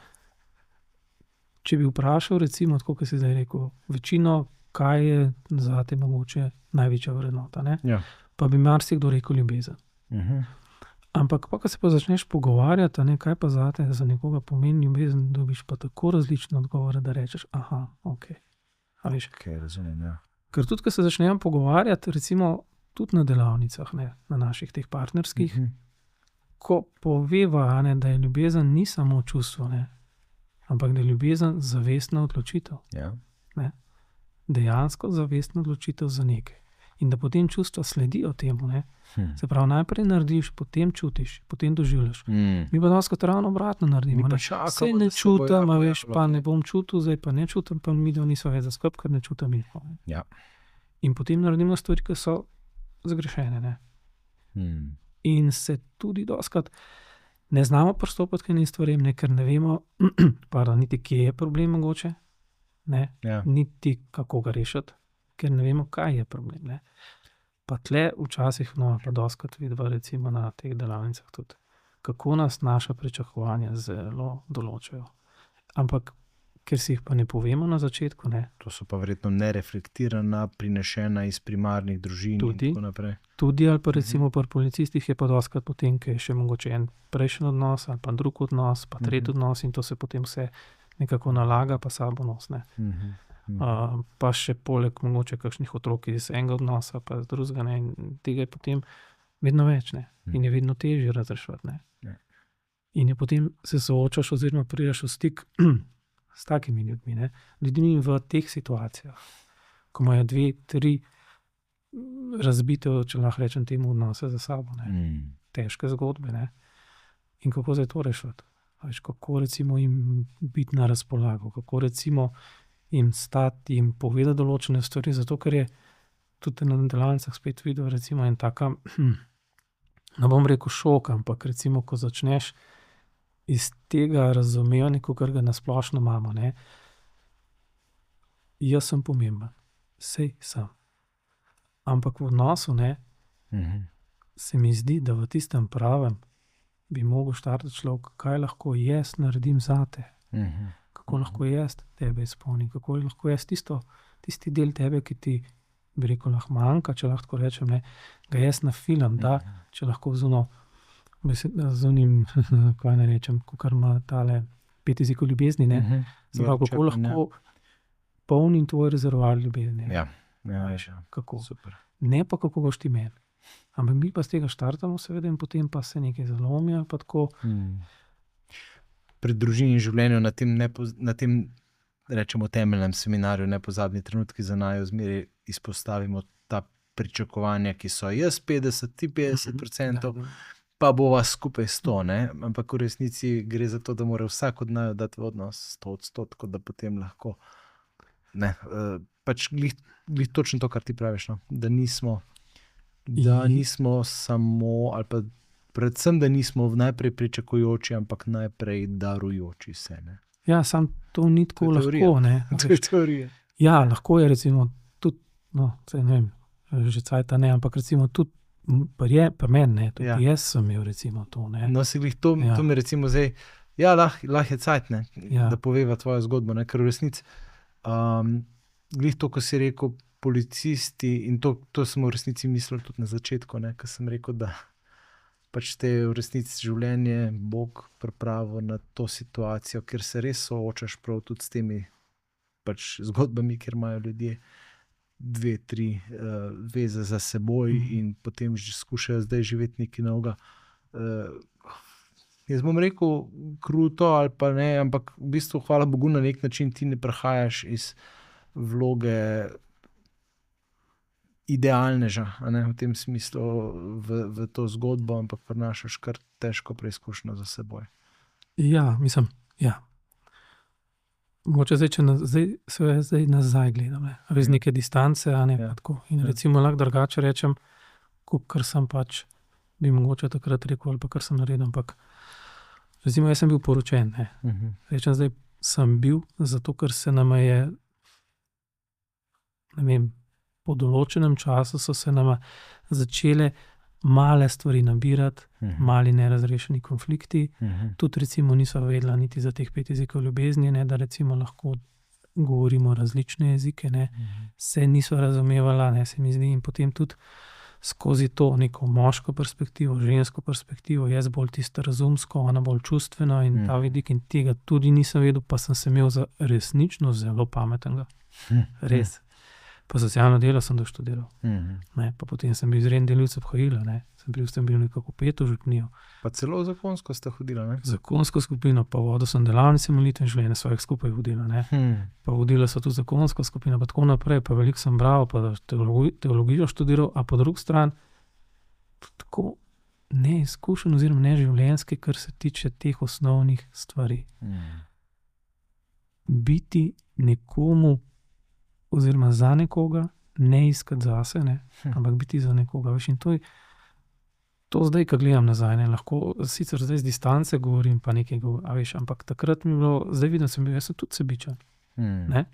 Če bi vprašal, recimo, tako kot si zdaj rekel, večino, kaj je zate mogoče največja vrednota, ne? Ja. Pa bi marsikdo rekel ljubezen. Ampak pa, ko se pa začneš pogovarjati, ne, kaj pa zate za nekoga pomeni ljubezen, dobiš pa tako različne odgovore, da rečeš, aha, ok. Okay, razumem, ja. Ker tudi, ko se začnemo pogovarjati, recimo tudi na delavnicah, ne, na naših teh partnerskih, ko poveva, ne, da je ljubezen ni samo čustvo, ne, ampak da je ljubezen zavestna odločitev. Ja. Ne, dejansko zavestna odločitev za nekaj. In da potem čustva sledijo temu. Ne. Se pravi, najprej narediš, potem čutiš, potem doživljaš. Mi pa doskrat ravno obratno naredimo. Saj ne čutim, veš, pa ne bom čutil, zdaj pa ne čutim, pa mi da niso več za skrb, ker ne čutim. Ja. In potem naredimo stvari, ki so zgrešene. Ne. In se tudi doskrat ne znamo pristopiti k enim stvarem, ne, ker ne vemo, niti kje je problem mogoče, ne, Ja. niti kako ga rešiti, ker ne vemo, kaj je problem. Ne. Pa tle včasih, no, pa doskrat vidva recimo na teh delavnicah tudi, kako nas naša pričakovanja zelo določajo. Ampak, ker si jih pa ne povemo na začetku, ne. To so pa verjetno nereflektirana, prinešena iz primarnih družin Tudi. in tako naprej. Tudi ali pa recimo pri policistih je pa doskrat potem, ker je še mogoče en prejšnji odnos ali pa drug odnos, pa tretji odnos in to se potem vse nekako nalaga, pa sabo nos, ne. Pa še poleg mogoče kakšnih otrok iz enega odnosa, pa z drugega, ne, in tega je potem vedno več, ne, in je vedno težje razrešiti, ne. Ja. In je potem se soočaš oziroma prideš v stik s takimi ljudmi, ne, ljudmi v teh situacijah, ko imajo 2, 3 razbite, če lahko rečem temu, odnose za sabo, ne, težke zgodbe, ne, in kako zdaj to rešiti, veš, kako recimo jim biti na razpolago, kako recimo jim stati, jim povedati določene stvari, zato ker je tudi na delavnicah spet videl recimo en taka, ne bom rekel šok, ampak recimo, ko začneš iz tega razumevanja, kar ga nasplošno imamo, ne, jaz sem pomemben, sej sem. Ampak v odnosu, ne, se mi zdi, da v tistem pravem bi mogel štartati človek, kaj lahko jaz naredim zate. Kako lahko jaz tebe izpolnim, kako lahko jaz tisti del tebe, ki ti, bi rekel, lahko manjka, če lahko rečem, ne, ga jaz nafilam, da, če lahko z unim, kaj ne rečem, kakor ima tale 5 jezikov ljubezni, ne, se pravi, kako lahko polnim tvoj rezervoar ljubezni. Ja. Kako? Super. Ne pa kako boš ti meni. Ampak mi pa z tega štartamo seveda in potem pa se nekaj zalomi ali pa tako. Pri družini in življenju na tem rečemo temeljnem seminarju Nepozabni trenutki za naju zmeraj izpostavimo ta pričakovanja, ki so jaz 50, ti 50%, pa bova skupaj 100, ne? Ampak v resnici gre za to, da mora vsak od naju dati v odnos 100%, da potem lahko, ne, pač glih točno to, kar ti praviš, no? Da nismo samo, ali pa predvsem, da nismo najprej pričakujoči, ampak najprej darujoči se, ne? Ja, sam to ni tako lahko, ne. To je teorija. Ja, lahko je recimo tudi, no, ne vem, že cajta ne, ampak recimo tudi pri meni, ne, tudi jaz sem imel recimo to, ne. No, si glih to mi recimo zdaj, ja, lahko je cajt, ne, da poveva tvojo zgodbo, ne, ker v resnici, glih to, ko si rekel, policisti, in to sem v resnici mislil tudi na začetku, ne, ko sem rekel, da pač te v resnici življenje Bog pripravil na to situacijo, ker se res soočaš prav tudi s temi pač zgodbami, kjer imajo ljudje 2-3 veze za seboj in potem skušajo zdaj živeti nekaj novega. Jaz bom rekel kruto ali pa ne, ampak v bistvu hvala Bogu na nek način ti ne prehajaš iz vloge idealneža, ne, v tem smislu v to zgodbo, ampak prinašaš kar težko preizkušnjo za seboj. Ja, mislim, ja. Mogoče zdaj nazaj gledam, ne, res neke distance, a ne, pa tako. In recimo lahko drugače rečem, kar sem pač, bi mogoče takrat rekel, ali pa kar sem naredil, ampak recimo jaz sem bil poročen, ne. Rečem zdaj, sem bil, zato ker se nama je, ne vem, po določenem času so se nama začele male stvari nabirati, mali nerazrešeni konflikti, tudi recimo niso vedela niti za teh 5 jezikov ljubezni, ne, da recimo lahko govorimo različne jezike, ne, se niso razumevala, ne, se mi zdi, in potem tudi skozi to neko moško perspektivo, žensko perspektivo, jaz bolj tisto razumsko, ona bolj čustveno in ta vidik, in tega tudi nisem vedel, pa sem se imel za resnično zelo pametnega. Res. Pa socialno delo sem doštudiral. Ne, pa potem sem bil izreden delivec obhajila, ne. Sem bil nekako 5 v župnijo. Pa celo zakonsko ste hodila, ne? Zakonsko skupino, pa vodil sem delavnice molitve in življenje svojih skupaj vodila, ne. Pa vodila so tudi zakonsko skupino, pa tako naprej, pa veliko sem bral, pa teologijo študiral, a po drugi strani tako neizkušen oziroma neživljenjski, kar se tiče teh osnovnih stvari. Biti nekomu oziroma za nekoga, ne iskati zase, ne, ampak biti za nekoga. Veš, in to zdaj, ko gledam nazaj, ne, lahko sicer zdaj z distance govorim, pa nekaj govorim, a veš, ampak takrat mi je bilo, zdaj vidim, jaz sem tudi sebičen. Ne?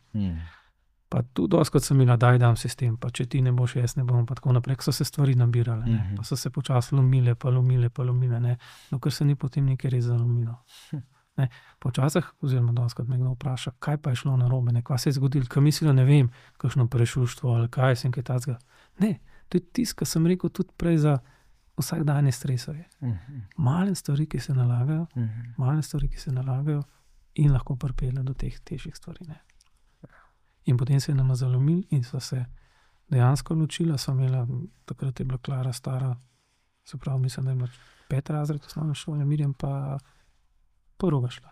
Pa tudi doskrat sem imela, dam sistem, pa če ti ne boš, jaz ne bom, pa tako naprej, so se stvari nabirale, ne, pa so se počasi lomile, ne, dokler se ni potem nekaj res zalomilo. Ne, počasih, oziroma doskrat me kdo vpraša, kaj pa je šlo narobe, ne, kaj se je zgodilo, kaj mislila, ne vem, kakšno prešuštvo ali kaj sem kaj tacga. Ne, to je tisto, kar sem rekel tudi prej za vsakdanje stresove. Male stvari, ki se nalagajo in lahko pripeljejo do teh težjih stvari, ne. In potem se je nama zalomil in sva se dejansko ločila, sva imela, takrat je bila Klara stara, se pravi, mislim, da ima 5 razred osnovne šole, Mirjam pa prvoga šla.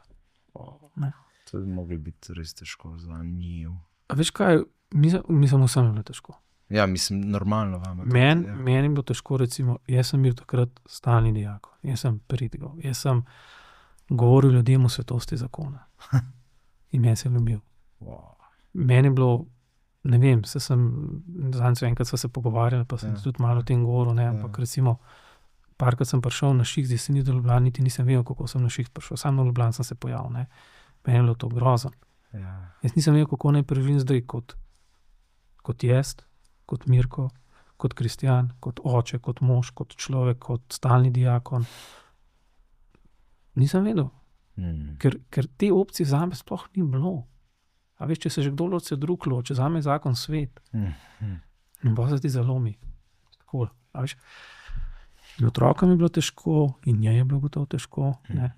Ne. To bi mogli biti res težko za njiju. A veš kaj, mislim, vsem je bilo težko. Ja, mislim, normalno vam. Meni je bilo težko, recimo, jaz sem bil takrat stalni dijak, jaz sem pridigal, jaz sem govoril ljudem o svetosti zakona. In meni se je ljubil. Meni je bilo, ne vem, zadnjič enkrat sva se pogovarjali, pa sem tudi malo o tem govoril, ne, ampak recimo, parkrat sem prišel na šiht, zdaj se ni do Ljubljana, niti nisem vedel, kako sem na šiht prišel, sam na Ljubljana sem se pojavil, ne. Meni je bilo to grozno. Jaz nisem vedel, kako naj preživim zdaj kot jaz, kot Mirko, kot kristjan, kot oče, kot mož, kot človek, kot stalni diakon. Nisem vedel. Ker te opcije zame sploh ni bilo. A veš, če se že kdo loči drug loči, zame je zakon svet. In pa se ti zalomi. Tako, a veš. In otrokom je bilo težko, in njej je bilo gotovo težko, ne.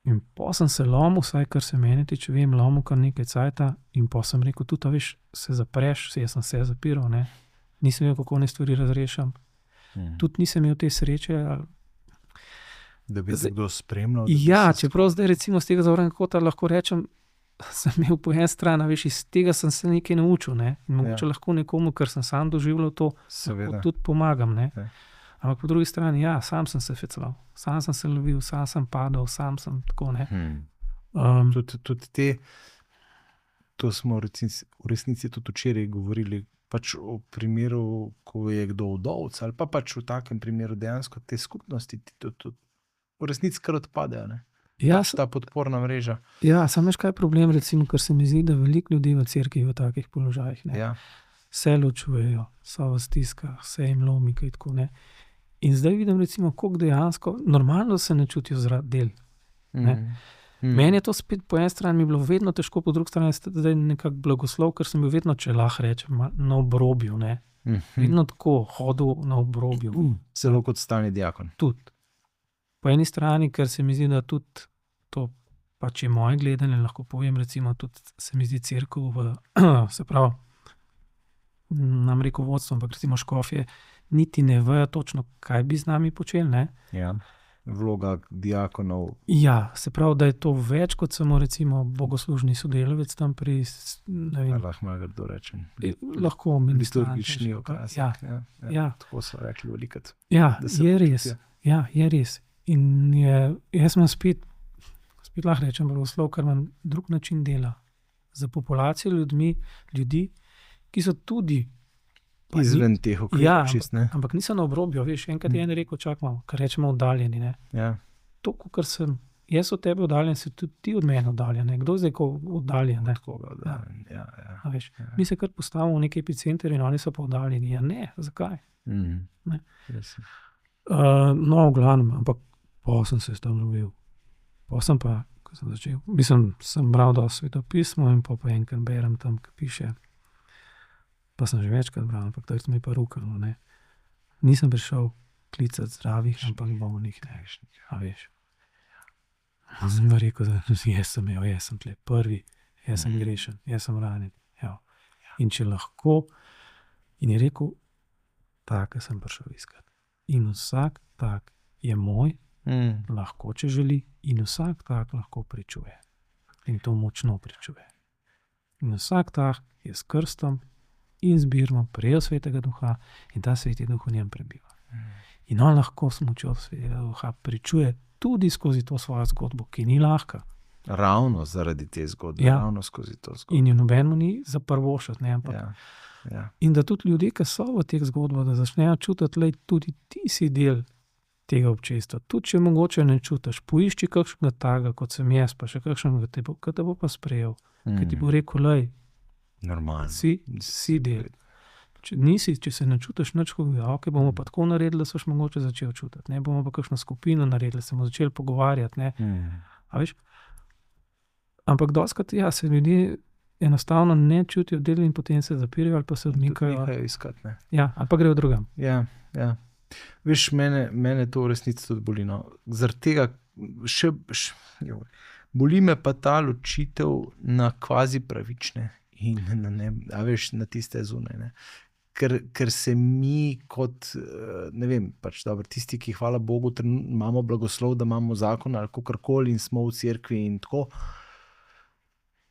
In po sem se lomil, vsaj kar se mene tiče, vem, lomil kar nekaj cajta, in po sem rekel, tudi, veš, se zapreš, jaz sem se zapiral, ne. Nisem imel, kako ne stvari razrešam. Tudi nisem imel te sreče. Da bi se kdo spremljal? Ja, čeprav zdaj recimo z tega zornega kota lahko rečem, sem imel po eni strani, veš, iz tega sem se nekaj naučil, ne? In mogoče lahko nekomu, ker sem sam doživljal to, tudi pomagam, ne? Ampak po drugi strani, ja, sam sem se feclal, sam sem se lovil, sam sem padal, sam sem tako, ne. Tudi te, to smo v resnici tudi včeraj govorili, pač o primeru, ko je kdo vdovc, ali pa pač v takem primeru dejansko te skupnosti tudi v resnici kar odpadejo, ne. Ja, ta podporna mreža. Ja, samo veš, kaj je problem, recimo, ker se mi zdi, da veliko ljudi v cerkvi v takih položajih, ne. Ja. Se ločujejo, so v stiskah, se jim lomi, kaj tako, ne. In zdaj vidim, recimo, koliko dejansko, normalno se ne čutijo zaradi del. Ne. Meni je to spet po eni strani mi bilo vedno težko, po drugi strani zdaj nekak blagoslov, ker sem bil vedno, če lahko rečem, na obrobju, ne. Vedno tako hodil na obrobju. Celo kot stalni diakon. Tudi. Po eni strani, ker se mi zdi, da tudi to pač je moje gledanje, lahko povem, recimo tudi se mi zdi cerkev se pravi, nam rekel vodstvo, ampak recimo škofje, niti ne vejo točno, kaj bi z nami počeli, ne. Ja, vloga diakonov. Ja, se pravi, da je to več kot samo recimo bogoslužni sodelavec tam pri, ne vem. Lahko malo kdo reče. Lahko ministrant. Liturgični okras. Ja, tako so rekli velikrat. Ja, je res. Ja, je res. In jaz sem spet lahko rečem blagoslov, ker imam drug način dela. Za populacijo ljudi, ki so tudi izven teh okvirov, ne? Ampak niso na obrobju, veš, enkrat je en rekel, čakamo, kar rečemo oddaljeni, ne. Ja. To, kar sem jaz od tebe oddaljen, si tudi ti od mene oddaljen, ne. Kdo zdaj oddaljen, ne? Od koga oddaljen, ja. Veš, mi se kar postavimo v neki epicenter in oni so pa oddaljeni. Ja, ne, zakaj? Ne. No, v glavnem, ampak pa sem se tam lovil. Pa sem pa, ko sem začel, sem bral dosti svetopismo in pa enkrat berem tam, ki piše. Pa sem že večkrat bral, ampak to mi je pa rukalo, ne. Nisem prišel klicati zdravih, ampak bolnih, ne. A veš. Sem pa rekel, da jaz sem tle prvi, jaz sem grešen, jaz sem ranjen. Ja. In če lahko, in je rekel, take sem prišel iskat. In vsak tak je moj, lahko, če želi, in vsak tak lahko pričuje. In to močno pričuje. In vsak tak je s krstom in zbirmo prejel Svetega Duha in ta Sveti Duh v njem prebiva. In on lahko s močjo Svetega Duha pričuje tudi skozi to svojo zgodbo, ki ni lahka. Ravno zaradi te zgodbe, ravno skozi to zgodbo. In jo nobenemu ni za prvošati, ne, ampak. Ja. In da tudi ljudje, ki so v teh zgodbah, da začnejo čutiti, lej, tudi ti si del tega občestva. Tudi če mogoče ne čutiš, poišči kakšnega taga, kot sem jaz, pa še kakšnega, ki te bo pa sprejel, ki ti bo rekel, lej, normalno. Si del. Če se ne čutiš nič, ok, bomo pa tako naredili, da soš mogoče začel čutiti. Ne, bomo pa kakšno skupino naredili, se bomo začeli pogovarjati, ne. A veš? Ampak dostikrat, ja, se ljudje enostavno ne čutijo del in potem se zapirajo ali pa se odmikajo. Nehajo iskati, ne. Ja, ali pa grejo drugam. Ja. Veš, mene to v resnici tudi boli, no. Zaradi tega boli me pa ta ločitev na kvazi pravične in na tiste zunaj, ne. Ker se mi kot, ne vem, pač dobro, tisti, ki hvala Bogu, imamo blagoslov, da imamo zakon ali kakorkoli in smo v cerkvi in tako,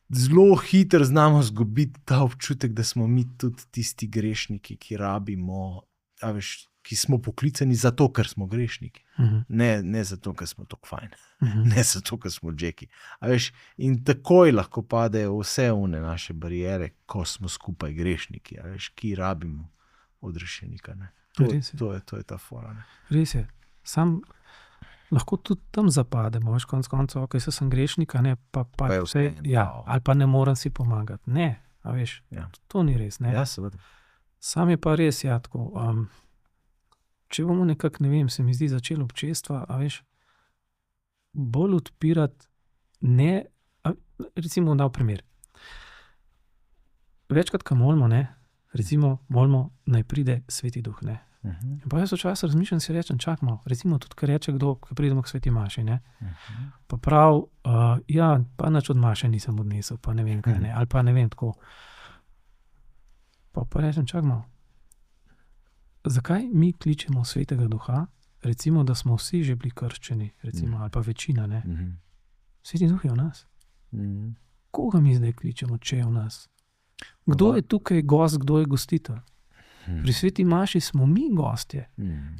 zelo hitro znamo zgubiti ta občutek, da smo mi tudi tisti grešniki, ki rabimo, a veš, ki smo poklicani zato, ker smo grešniki. Ne zato, ker smo tako fajn. Ne zato, ker smo džeki. A veš, in takoj lahko padejo vse one naše bariere, ko smo skupaj grešniki, a veš, ki rabimo odrešenika. To je ta fora. Ne? Res je. Sam lahko tudi tam zapademo, veš, konec koncev, ok, sem grešnik, ne, pa vse, ja, ali pa ne morem si pomagati. Ne, a veš, to ni res, ne. Ja, seveda. Sam je pa res, ja, tako, če bomo nekako, ne vem, se mi zdi začelo občestva, a veš, bolj odpirati, ne, recimo dal primer. Večkrat, ko molimo, ne, recimo molimo, naj pride Sveti Duh, ne. In pa jaz včasih razmišljam, si rečem, čakamo, recimo tudi, kar reče kdo, ko pridemo k Sveti Maši, ne. Pa prav, ja, pa nič od Maše nisem odnesel, pa ne vem kaj, ne, ali pa ne vem, tako. Pa rečem, čakamo, zakaj mi kličemo Svetega Duha, recimo, da smo vsi že bili krščeni, recimo, ali pa večina, ne. Sveti Duh je v nas. koga mi zdaj kličemo, če je v nas? Kdo je tukaj gost, kdo je gostitelj? Pri sveti maši smo mi gostje.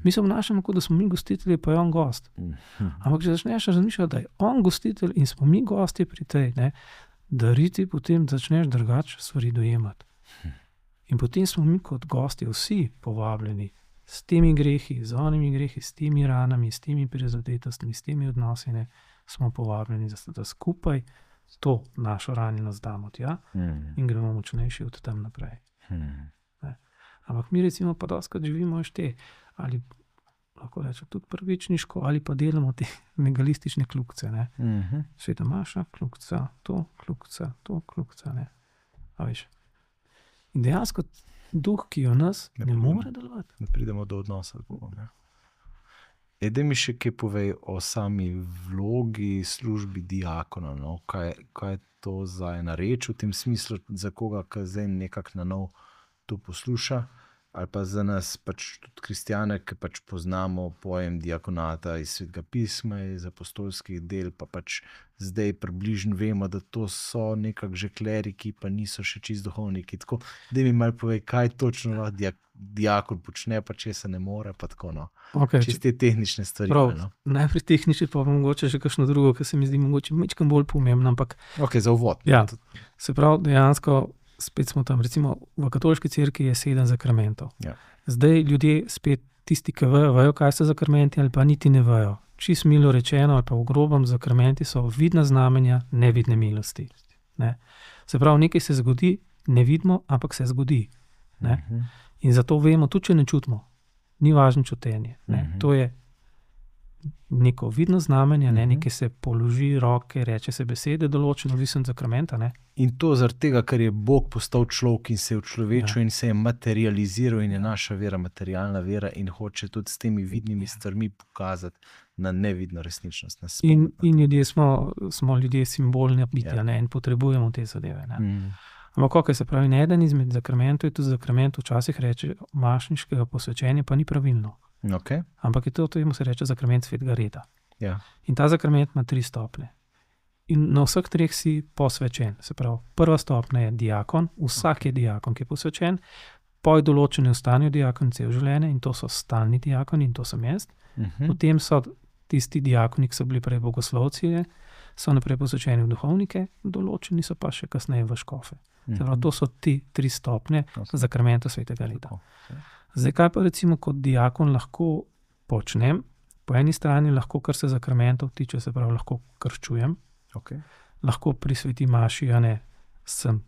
Mi se obnašamo, kot da smo mi gostitelji, pa je on gost. Ampak če začneš razmišljati, da je on gostitelj in smo mi gostje pri tej, ne, dariti, potem začneš drugače stvari dojemati. In potem smo mi kot gostje vsi povabljeni s temi grehi, z onimi grehi, s temi ranami, s temi prizadetostmi, s temi odnosi, ne, smo povabljeni, da skupaj to našo ranjenost damo tja in gremo močnejši od tam naprej. Ampak mi recimo pa dostakrat živimo te, ali lahko rečem tudi prvičniško, ali pa delamo te megalistične kljukce. Sveta maša, kljukca, to, kljukca. Ne. A veš. In dejansko duh, ki jo nas ne more delovati. Ne pridemo do odnosa. Edaj mi še kaj povej o sami vlogi, službi diakona. No? Kaj je to za ena reč v tem smislu, za koga, ki zdaj nekako na nov to posluša, ali pa za nas pač tudi kristjane, ki pač poznamo pojem diakonata iz Svetega pisma, iz apostolskih del, pa pač zdaj približno vemo, da to so nekako že kleriki, pa niso še čisto duhovniki. Tako, da mi malo povej, kaj točno diakon počne, pa če se ne more, pa tako. No. Okay, čiste tehnične stvari. Prav, no. Najprej tehnične, pa mogoče še kakšno drugo, ki se mi zdi mogoče majčkeno bolj pomembno. Ampak, za uvod. Ja, se pravi, dejansko spet smo tam, recimo v katoliški cerkvi je 7 zakramentov. Ja. Zdaj ljudje spet tisti, ki vejo, kaj so zakramenti, ali pa niti ne vejo. Čisto milo rečeno, ali pa v grobem, zakramenti so vidna znamenja nevidne milosti. Ne? Se pravi, nekaj se zgodi, ne vidimo, ampak se zgodi. Ne? In zato vemo, tudi če ne čutimo, ni važno čutenje. Ne? To je neko vidno znamenje, ne? Nekaj se položi roke, reče se besede, določeno odvisno od zakramenta. Ne? In to zaradi tega, ker je Bog postal človek in se je učlovečil in se je materializiral in je naša vera materialna vera in hoče tudi s temi vidnimi stvarmi pokazati na nevidno resničnost. In ljudje smo ljudje simbolne bitja, ne? In potrebujemo te zadeve. Ampak kako se pravi, eden izmed zakramentov je tudi zakrament, včasih reče mašniškega posvečenja, pa ni pravilno. Okay. Ampak je to, temu se reče zakrament svetega reda. Ja. In ta zakrament ima 3 stopnje. In na vseh 3 si posvečen. Se pravi, prva stopnja je diakon, vsak je diakon, ki je posvečen, po določenem ostanju diakon cel življenje, in to so stalni diakoni, in to sem jaz. Potem so tisti diakoni, ki so bili prej bogoslovci, so naprej posvečeni v duhovnike, določeni so pa še kasneje v škofe. Se pravi, to so ti 3 stopnje zakramenta svetega reda. Zdaj, kaj pa recimo kot diakon lahko počnem? Po eni strani lahko, kar se zakramentov tiče, se pravi, lahko krščujem. Okay. Lahko pri sveti maši, sem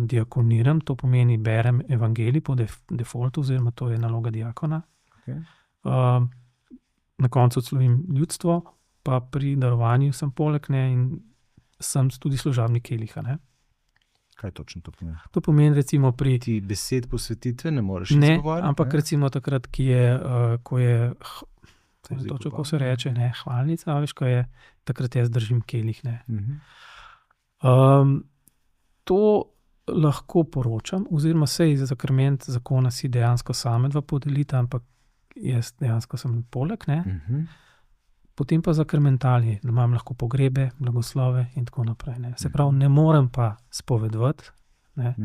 diakoniram, to pomeni berem evangelij po defaultu, oziroma to je naloga diakona. Okay. Na koncu odslovim ljudstvo, pa pri darovanju sem poleg, ne, in sem tudi služabnik keliha. Ne. Kaj točno to pomeni? To pomeni recimo pri... Ti besed posvetitve ne moreš izgovarjati? Ne, ampak recimo takrat, ko je točno, ko se reče, ne, hvalnica, veš, ko je, takrat jaz držim kelih. Ne. To lahko poročam, oziroma sej za zakrament zakona si dejansko same dva podelita, ampak jaz dejansko sem poleg, ne. Potem pa zakramentalje, da imam lahko pogrebe, blagoslove in tako naprej. Ne. Se pravi, ne morem pa spovedovati, ne.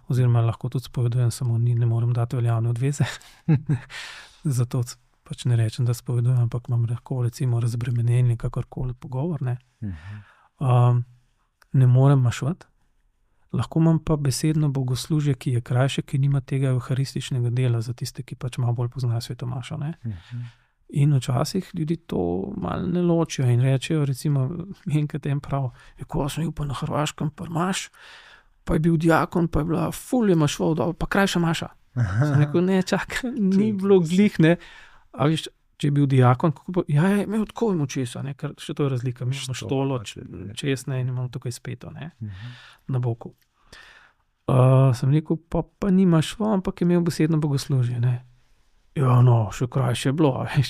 Oziroma lahko tudi spovedujem, samo ne morem dati veljavne odveze. Zato pač ne rečem, da spovedujem, ampak imam lahko recimo razbremenjenje, kakorkoli pogovor. Ne, ne morem mašvati. Lahko imam pa besedno bogoslužje, ki je krajše, ki nima tega evharističnega dela za tiste, ki pač malo bolj poznajo sveto mašo. Ne. In včasih ljudi to malo ne ločijo in rečejo, recimo, enkrat en prav, ko sem bil pa na Hrvaškem, pa maš, pa je bil diakon, pa je bila ful je mašval dol, pa krajša maša. Sem rekel, ne, čakaj, ni bilo glih, ne. A viš, če je bil diakon, je imel tako in očesa, ne, ker še to je razlika, imamo štolo, česne in imamo tukaj speto, ne, na boku. Sem rekel, pa ni mašval, ampak je imel besedno bogoslužje, ne. Ja, no, še krajše je bilo,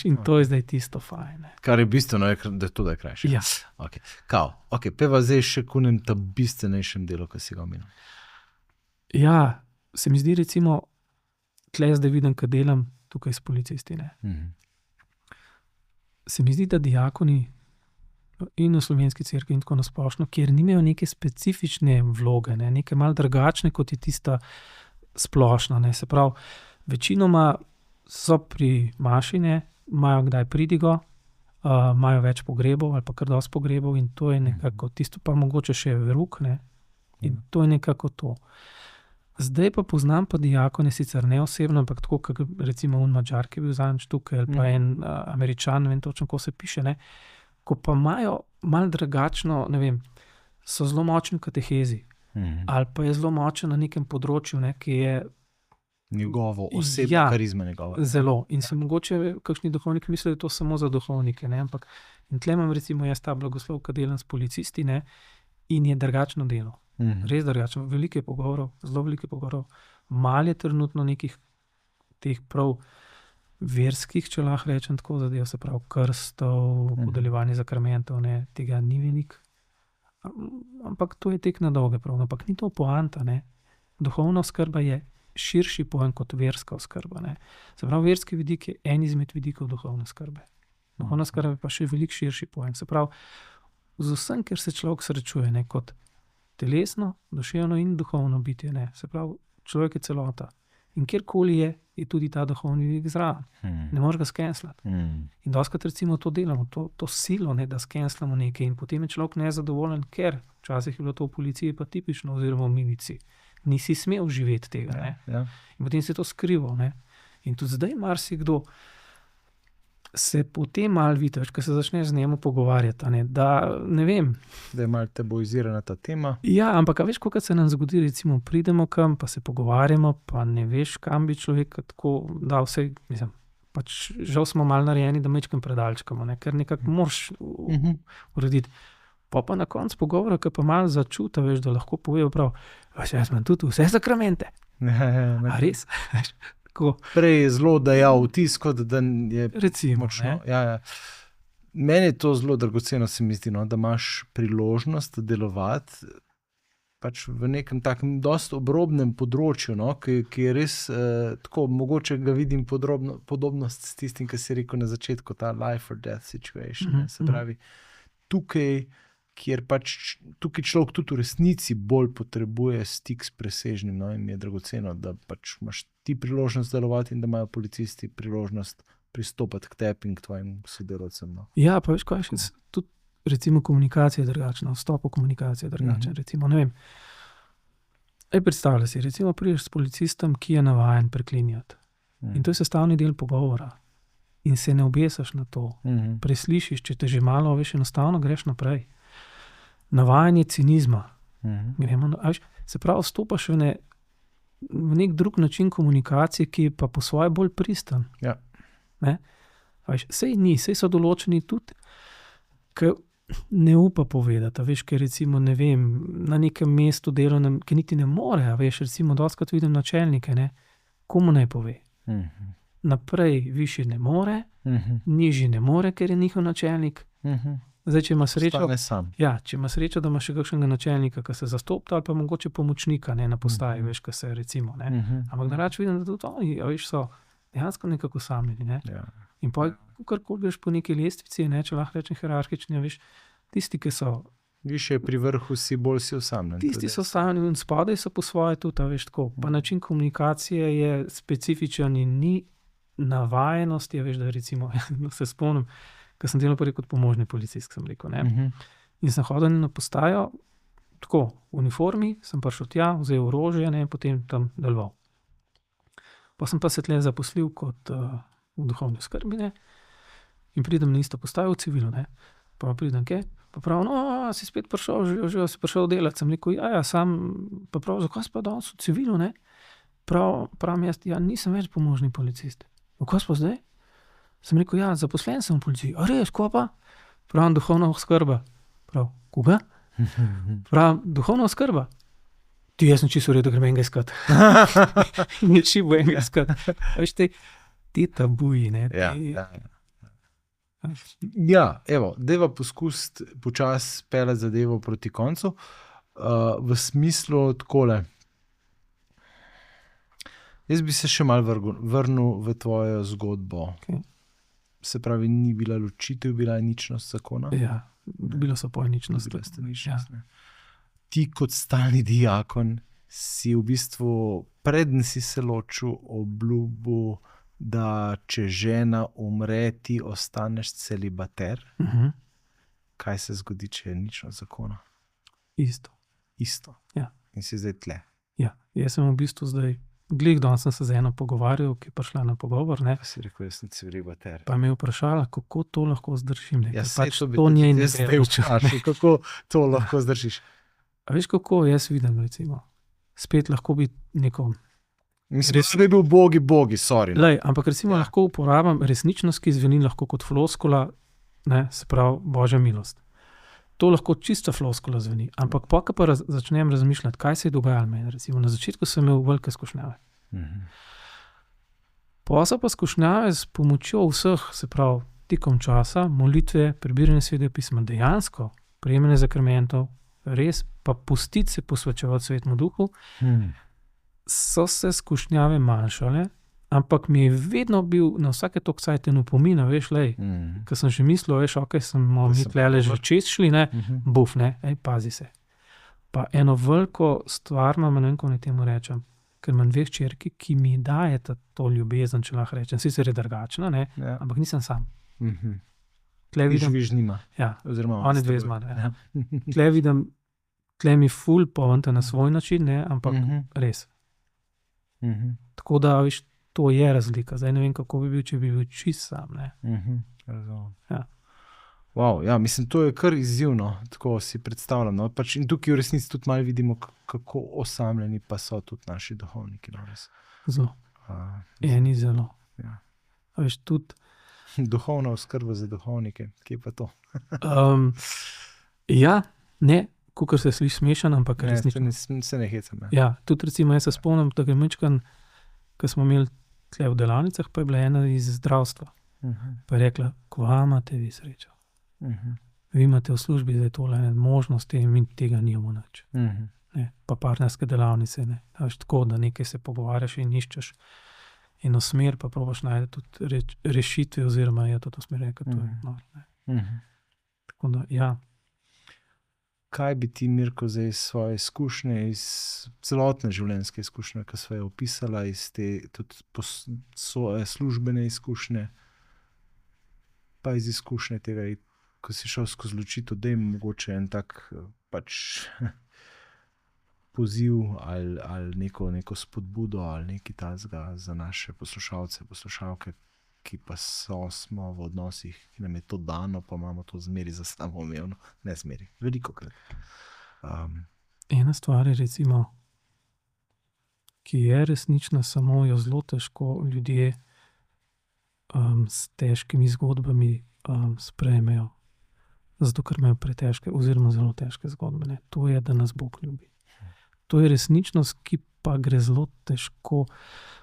in to je zdaj tisto fajn. Kar je bistveno, da je to, da je krajše. Ja. Ok, peva zdaj še kunem ta bistvenejšem delu, ki si ga omenil. Ja, se mi zdi recimo, tle zdaj vidim, kad delam tukaj s policisti, ne. Se mi zdi, da diakoni in v slovenski cerkvi in tako nasplošno, kjer nimajo neke specifične vloge, ne, neke malo drugačne, kot je tista splošna. Ne. Se pravi, večinoma so pri mašine, imajo kdaj pridigo, imajo več pogrebov ali pa kar dosti pogrebov in to je nekako, tisto pa mogoče še veruk, ne, in to je nekako to. Zdaj pa poznam pa diakone, sicer ne osebno, ampak tako, kot recimo Madžar, ki je bil zadnjič tukaj, ali pa en Američan, ne vem točno, ko se piše, ne, ko pa imajo malo drugačno, ne vem, so zelo močni v katehezi, ali pa je zelo močen na nekem področju, ne, ki je njegovo osebno karizma njegova. Zelo. In se mogoče kakšni duhovniki mislijo, da je to samo za duhovnike, ne, ampak in tle imam recimo jaz ta blagoslov, ki delam s policisti, ne, in je drugačno delo. Res drugačno. Veliko je pogovorov, zelo veliko je pogovorov. Malo je trenutno nekih teh prav verskih, če lahko rečem tako, zadev, se pravi krstov, podeljevanje zakramentov, ne, tega ni veliko. Ampak to je tek na dolge prav. Ampak ni to poanta, ne. Duhovna oskrba je širši pojem kot verska oskrba, ne. Se pravi, verski vidik je en izmed vidikov duhovne oskrbe. Duhovna oskrba je pa še veliko širši pojem. Se pravi, z vsem, ker se človek srečuje, ne, kot telesno, duševno in duhovno bitje, ne. Se pravi, človek je celota. In kjerkoli je tudi ta duhovni vidik zraven. Ne moreš ga skenslati. In dostikrat recimo to delamo, to silo, ne, da skenslamo nekaj in potem je človek nezadovoljen, ker včasih je bilo to v policiji pa tipično oziroma v milici. Nisi smel živeti tega, ne. In potem se je to skrival, ne. In tudi zdaj marsikdo se potem malo vidi, ko se začneš z njemu pogovarjati, ne, da ne vem. Da je malo tabuizirana ta tema. Ja, ampak veš, koliko se nam zgodi, recimo pridemo kam, pa se pogovarjamo, pa ne veš, kam bi človek tako dal vse, mislim, pač žal smo malo narejeni, da mečkam predalčkamo, ne, ker nekako moraš urediti. Pa na koncu pogovora, ki pa malo začuta, veš, da lahko povejo prav, jaz imam tudi vse sakramente. A res? Prej je zelo dajal vtis, kot da je recimo, močno. Ja. Meni je to zelo dragoceno, se mi zdi, no, da imaš priložnost delovati pač v nekem takem dosti obrobnem področju, no, ki je res tako, mogoče ga vidim podobnost s tistim, ki si rekel na začetku, ta life or death situation. Se pravi, tukaj, kjer pač tukaj človek tudi v resnici bolj potrebuje stik s presežnim, no, in mi je dragoceno, da pač imaš ti priložnost delovati in da imajo policisti priložnost pristopati k tebi in k tvojim sodelavcem. No. Ja, pa veš, kaj je tudi recimo komunikacija je drugačna, vstop v komunikacijo je drugačen. Recimo, ne vem, predstavljaj si, recimo prideš s policistom, ki je navajen preklinjati. In to je sestavni del pogovora. In se ne objesaš na to. Preslišiš, če te že malo, veš, enostavno greš naprej. Navajanje cinizma. Se pravi, vstopaš v nek drug način komunikacije, ki je pa po svoje bolj pristan. Ja. Sej so določeni tudi, ki ne upa povedati, veš, ker recimo, ne vem, na nekem mestu delovnem, ki niti ne more, veš, recimo, dostikrat vidim načelnike, ne, komu naj pove. Naprej višji ne more, nižji ne more, ker je njihov načelnik. Zdaj, če ima srečo, če ima srečo, da ima še kakšnega načelnika, ki se zastopta, ali pa mogoče pomočnika, ne, na postaji, veš, ki se recimo, ne. Ampak drugače vidim, da tudi oni, veš, so dejansko nekako osamljeni, ne. In pa, karkoli greš po neki lestvici, ne, če lahko rečem hierarhični, veš, tisti, ki so višje pri vrhu, si bolj si osamljen. Tisti so osamljeni in spodaj so po svoje tudi, veš, tako. Pa način komunikacije je specifičen in ni navajenost, je, veš, da recimo, se spomnim, ko sem delal prvi kot pomožni policist, sem rekel, ne. In sem hodil na postajo, tako, v uniformi, sem prišel tja, vzel orožje, ne, potem tam deloval. Pa sem pa se tle zaposlil kot v duhovni oskrbi, ne, in pridem na isto postajo v civilu, ne. Pa pridem, kaj? Pa prav, si spet prišel, že si prišel delati. Sem rekel, sam, pa prav, zakaj si pa danes v civilu, ne? Pravim jaz, nisem več pomožni policist. Kaj si pa zdaj? Sem rekel, zaposlen sem v policiji. A res, ko pa? Pravim, duhovna oskrba. Prav, koga? Pravim, duhovna oskrba. Ti, jaz sem čisto v redu, grem enega iskat. In je šibo enega iskat. Veš, ti tabuji, ne? Ja, evo, dajva poskusiti počasi peljati zadevo proti koncu. V smislu takole. Jaz bi se še malo vrnil v tvojo zgodbo. Okay. Se pravi, ni bila ločitev, bila je ničnost zakona. Ja. Dobilo so pojničnost. Dobila ste ničnost, ne. Ti kot stalni diakon si v bistvu, preden si se ločil, obljubil, da če žena umre, ti ostaneš celibater. Kaj se zgodi, če je ničnost zakona? Isto. Ja. In si zdaj tle. Ja, jaz sem v bistvu zdaj, danes sem se z eno pogovarjal, ki je prišla na pogovor, ne, Pa si rekel, jaz sem celibater. pa me je vprašala, kako to lahko zdržim. Ne, Ja, ker saj pač to bi to tudi njej ne jaz gre zdaj več. vprašal, kako to lahko zdržiš. A veš, kako jaz vidim, recimo, spet lahko bi neko, Mislim, da bi bil bogi, sorry. lej, ampak recimo Ja. lahko uporabim resničnost, ki zveni lahko kot floskula, ne, se pravi Božja milost. To lahko čista floskula zveni, ampak ko pa začnem razmišljati, kaj se je dogajalo meni. Recimo, na začetku sem imel velike skušnjave. Pa so pa skušnjave s pomočjo vseh, se pravi, tekom časa, molitve, prebiranje Svetega pisma, dejansko prejemanje zakramentov, res pa pustiti se posvečevati Svetemu Duhu, so se skušnjave manjšale, ampak mi je vedno bil na vsake toliko cajt en opomin, veš, lej, ker sem že mislil, veš, ok, smo mi sem tlele že dober. čez šli, ne, buf, ne, pazi se. Pa eno veliko stvar imam, ne vem, kako naj temu rečem, ker imam dve hčerki, ki mi dajeta to ljubezen, če lahko rečem, sicer je drugačna, ne, Ja. ampak nisem sam. Mhm. Tle Ti vidim, živiš z njima. ja, Oziroma, oni s dve teboj. z mano, ja. Ja. Tle vidim, tle mi ful povanta na svoj način, ne, ampak res. Tako da, veš, to je razlika. Zdaj ne vem, kako bi bil, če bi bil čist sam, ne. Razumem. Ja. Wow, ja, mislim, to je kar izzivno, tako si predstavljam. No? Pač in tukaj v resnici tudi malo vidimo, kako osamljeni pa so tudi naši duhovniki. No, res. Zelo. A, Eni zelo. Ja. A veš, tudi, duhovna oskrba za duhovnike, kje pa to? ja, ne, kakor se sliši smešen, ampak Ne, resnično. se ne hecam. Ja. Ja, tudi recimo jaz se spomnim, da je mečkan, ko smo imeli tle v delavnicah, pa je bila ena iz zdravstva. Pa je rekla, kva imate vi srečo. Vi imate v službi zdaj tole možnosti in mi tega nimamo nič. Ne, pa partnerske delavnice, ne. A veš, tako, da nekaj se pogovarjaš in iščeš eno smer, pa probaš najti tudi rešitve, oziroma je to smer, rekel, to je noro, ne. Tako da, ja. Kaj bi ti, Mirko, zdaj iz svoje izkušnje, iz celotne življenjske izkušnje, ki sva jo opisala, iz te tudi svoje službene izkušnje, pa iz izkušnje tega, ko si šel skozi ločitev, da je mogoče en tak pač poziv ali neko spodbudo ali nekaj takega za naše poslušalce, poslušalke, ki pa smo v odnosih, ki nam je to dano, pa imamo to zmeri za samoumevno, ne zmeri, velikokrat. Ena stvar je recimo, ki je resnična, samo jo zelo težko ljudje s težkimi zgodbami sprejmejo. Zato, ker imajo pretežke oziroma zelo težke zgodbe. Ne. To je, da nas Bog ljubi. To je resničnost, ki pa gre zelo težko,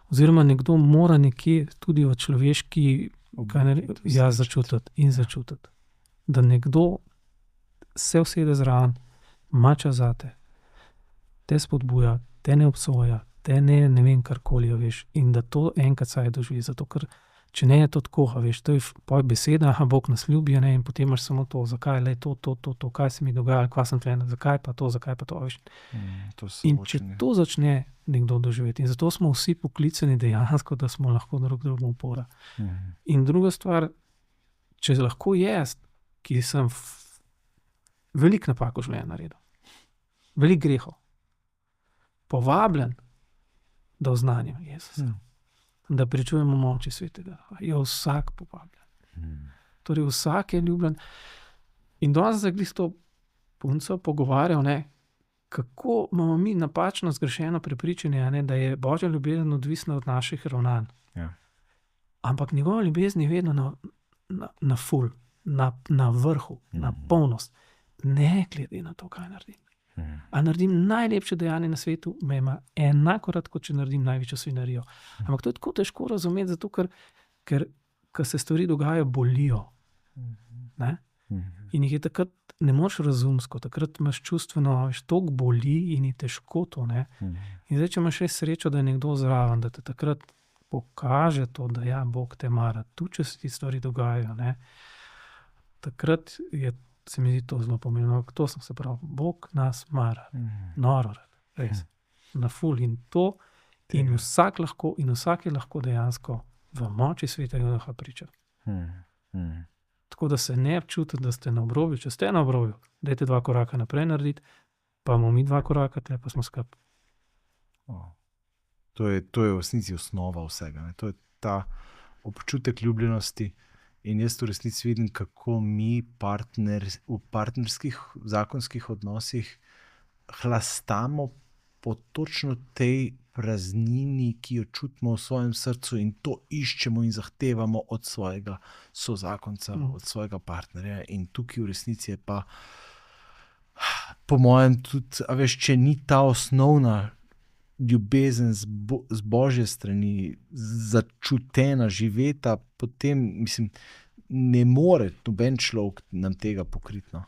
oziroma nekdo mora nekje tudi v človeški začutiti. Da nekdo se usede zraven, ima čas zate, te spodbuja, te ne obsoja, te ne vem karkoli, veš, in da to enkrat saj doživi. Zato, ker če ne je to tako, veš, to je poj beseda, Bog nas ljubi, ne, in potem imaš samo to, zakaj, lej, to, kaj se mi dogaja, kva sem tlenar, zakaj pa to, veš. In če to začne nekdo doživeti, in zato smo vsi poklicani dejansko, da smo lahko drugemu opora. In druga stvar, če lahko jaz, ki sem veliko napak v življenju naredil, veliko grehov, povabljen, da oznanjam Jezusa, da pričujemo moči Svetega, je vsak povabljen. Torej vsak je ljubljen. In danes se glih s to punco pogovarjal, ne, kako imamo mi napačno zgrešeno prepričanje, ne, da je Božja ljubezen odvisna od naših ravnanj. Ja. Ampak njegova ljubezen je vedno na full, na vrhu, na polnost. Ne glede na to, kaj naredim. A naredim najlepše dejanje na svetu, me ima enako rad, kot če naredim največjo svinarijo. Ampak to je tako težko razumeti, zato ker se stvari dogajajo, bolijo. Ne? In jih je takrat, ne moreš razumsko, takrat imaš čustveno, veš, toliko boli in je težko to. Ne? In zdaj, če imaš res srečo, da je nekdo zraven, da te takrat pokaže to, da ja, Bog te mara, tudi če se ti stvari dogajajo, ne? Takrat je se mi zdi to zelo pomembno. To sem se pravi, Bog nas mara, noro rad, res, na ful in to. In vsak je lahko dejansko v moči Svetega Duha priča. Tako da se ne čutite, da ste na obrobju. Če ste na obrobju, dajte 2 koraka naprej narediti, pa bomo mi 2 koraka, pa smo skupaj. To je v resnici osnova vsega. Ne? To je ta občutek ljubljenosti. In jaz v resnici vidim, kako mi v partnerskih zakonskih odnosih hlastamo po točno tej praznini, ki jo čutimo v svojem srcu in to iščemo in zahtevamo od svojega sozakonca, od svojega partnerja. In tukaj v resnici je pa, po mojem, tudi, a veš, če ni ta osnovna ljubezen z Božje strani začutena, živeta, potem, mislim, ne more noben človek nam tega pokriti. No.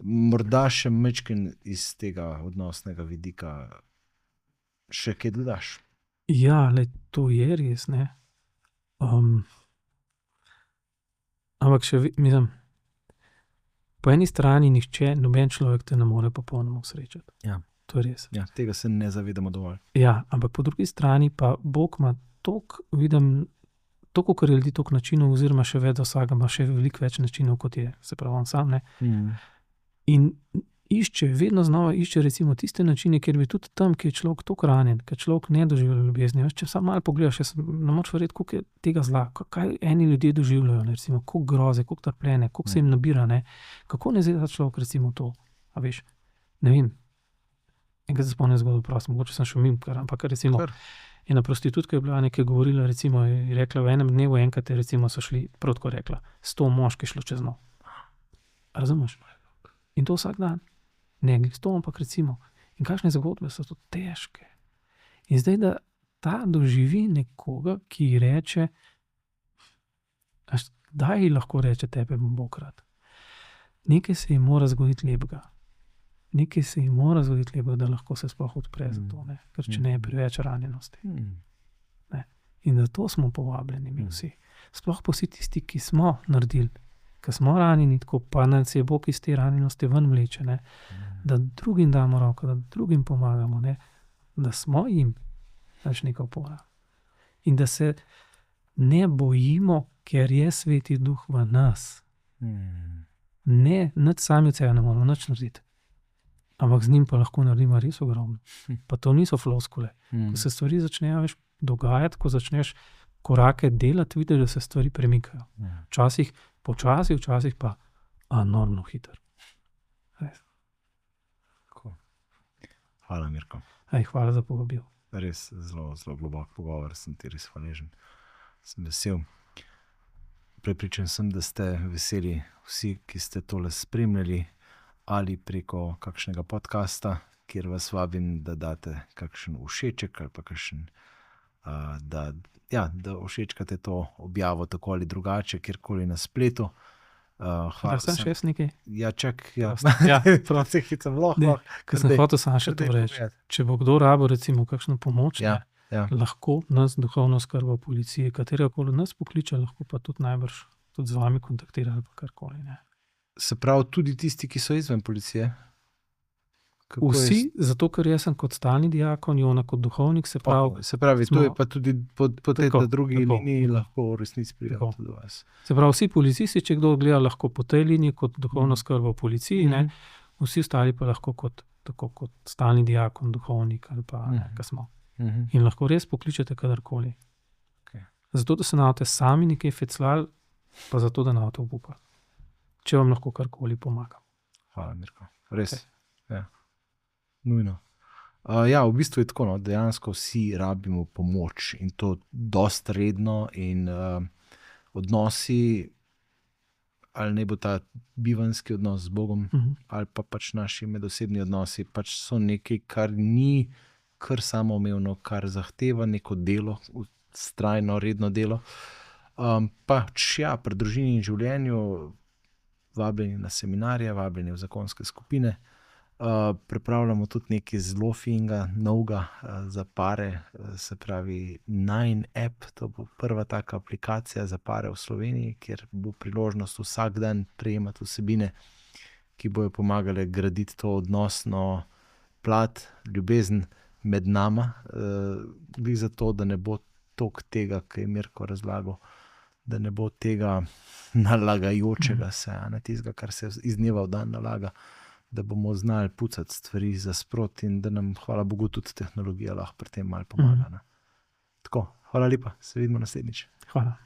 Morda še majčkeno iz tega odnosnega vidika še kaj dodaš. Ja, to je res, ne. Ampak mislim, po eni strani noben človek te ne more popolnoma usrečiti. Ja. To je res. Ja, tega se ne zavedamo dovolj. Ja, ampak po drugi strani pa Bog ima toliko kar je ljudi, toliko načinov, oziroma še več, vsak ima še veliko več načinov, kot je, se pravi, on sam, ne. In vedno znova išče recimo tiste načine, kjer bi tudi tam, kjer je človek toliko ranjen, ker človek ne doživlja ljubezni. Če samo malo pogledaš, ne moreš verjeti, koliko je tega zla, kaj eni ljudje doživljajo, ne, recimo, koliko groze, koliko trpljenja, koliko se jim nabira, ne. Kako ne zgleda človek recimo to, a veš, ne vem. Enkrat se spomnim zgodbo, prosim, mogoče sem šel mimo, ampak recimo ena prostitutka je bila nekaj govorila, recimo je rekla, v enem dnevu enkrat recimo so šli, prav tako rekla, 100 moških šlo čez noč. Razumeš? In to vsak dan. Ne, 100, ampak recimo. In kakšne zgodbe so to težke. In zdaj, da ta doživi nekoga, ki reče, kdaj lahko reče tebe bom Bog rad. Nekaj se ji mora zgoditi lepega. Nekaj se jim mora zgoditi lepo, da lahko se sploh odpre za to, ne? Ker če ne je preveč ranjenosti. Ne? In da to smo povabljeni mi vsi. Sploh pa vsi tisti, ki smo naredili, ki smo ranjeni, tako pa nas je Bog iz te ranjenosti ven vleče, ne? Da drugim damo roko, da drugim pomagamo, ne? Da smo jim neka opora. In da se ne bojimo, ker je Sveti Duh v nas. Ne, nič sami od sebe ne moramo nič narediti. Ampak z njim pa lahko naredimo res ogromno. Pa to niso floskule. Ko se stvari začnejo dogajati, ko začneš korake delati, vidiš, da se stvari premikajo. Včasih počasi, včasih pa enormno hitro. Hvala, Mirko. Hvala za povabil. Res zelo, zelo globok pogovor, sem ti res hvaležen. Sem vesel. Prepričan sem, da ste veseli vsi, ki ste tole spremljali, ali preko kakšnega podcasta, kjer vas vabim, da date kakšen všeček ali pa kakšen, da všečkate to objavo tako ali drugače, kjerkoli na spletu. Hvala sem še nekaj? Ja, čak, ja. Prav se hitam, lahko. Ker sem hotel sam še to reči. Če bo kdo rabo recimo kakšno pomoč, lahko nas duhovno oskrba policije, katerakoli nas pokliče, lahko pa tudi najbrž tudi z vami kontaktira ali pa karkoli, ne. Se pravi, tudi tisti, ki so izven policije? Vsi, zato ker jaz sem kot stalni diakon, Jona kot duhovnik, se pravi, to je pa tudi po tej drugi liniji lahko v resnici pridemo tudi do vas. Se pravi, vsi policisti, če kdo gleda, lahko po tej liniji kot duhovno oskrba v policiji, ne, vsi ostali pa lahko kot stalni diakon, duhovnik ali pa kaj smo. In lahko res pokličete kadarkoli. Zato, da se navate sami nekaj feclali, pa zato, da navate obupali. Če vam lahko karkoli pomagam. Hvala, Mirko. Res. Ja. Nujno. V bistvu je tako, no, dejansko vsi rabimo pomoč in to dosti redno in odnosi, ali ne bo ta bivanjski odnos z Bogom, ali pa pač naši medosebni odnosi, pač so nekaj, kar ni kar samoumevno, kar zahteva neko delo, vztrajno, redno delo. Pri družini in življenju vabljeni na seminarje, vabljeni v zakonske skupine. Pripravljamo tudi nekaj zelo finega, novega za pare, se pravi Nine App, to bo prva taka aplikacija za pare v Sloveniji, kjer bo priložnost vsak dan prejemati vsebine, ki bojo pomagale graditi to odnosno plat, ljubezen med nama, glih zato, da ne bo toliko tega, ki je Mirko razlagal, da ne bo tega nalagajočega se, tistega, kar se iz dneva v dan nalaga, da bomo znali pucati stvari za sproti in da nam, hvala Bogu, tudi tehnologija lahko pri tem malo pomaga. Tako, hvala lepa, se vidimo naslednjič. Hvala.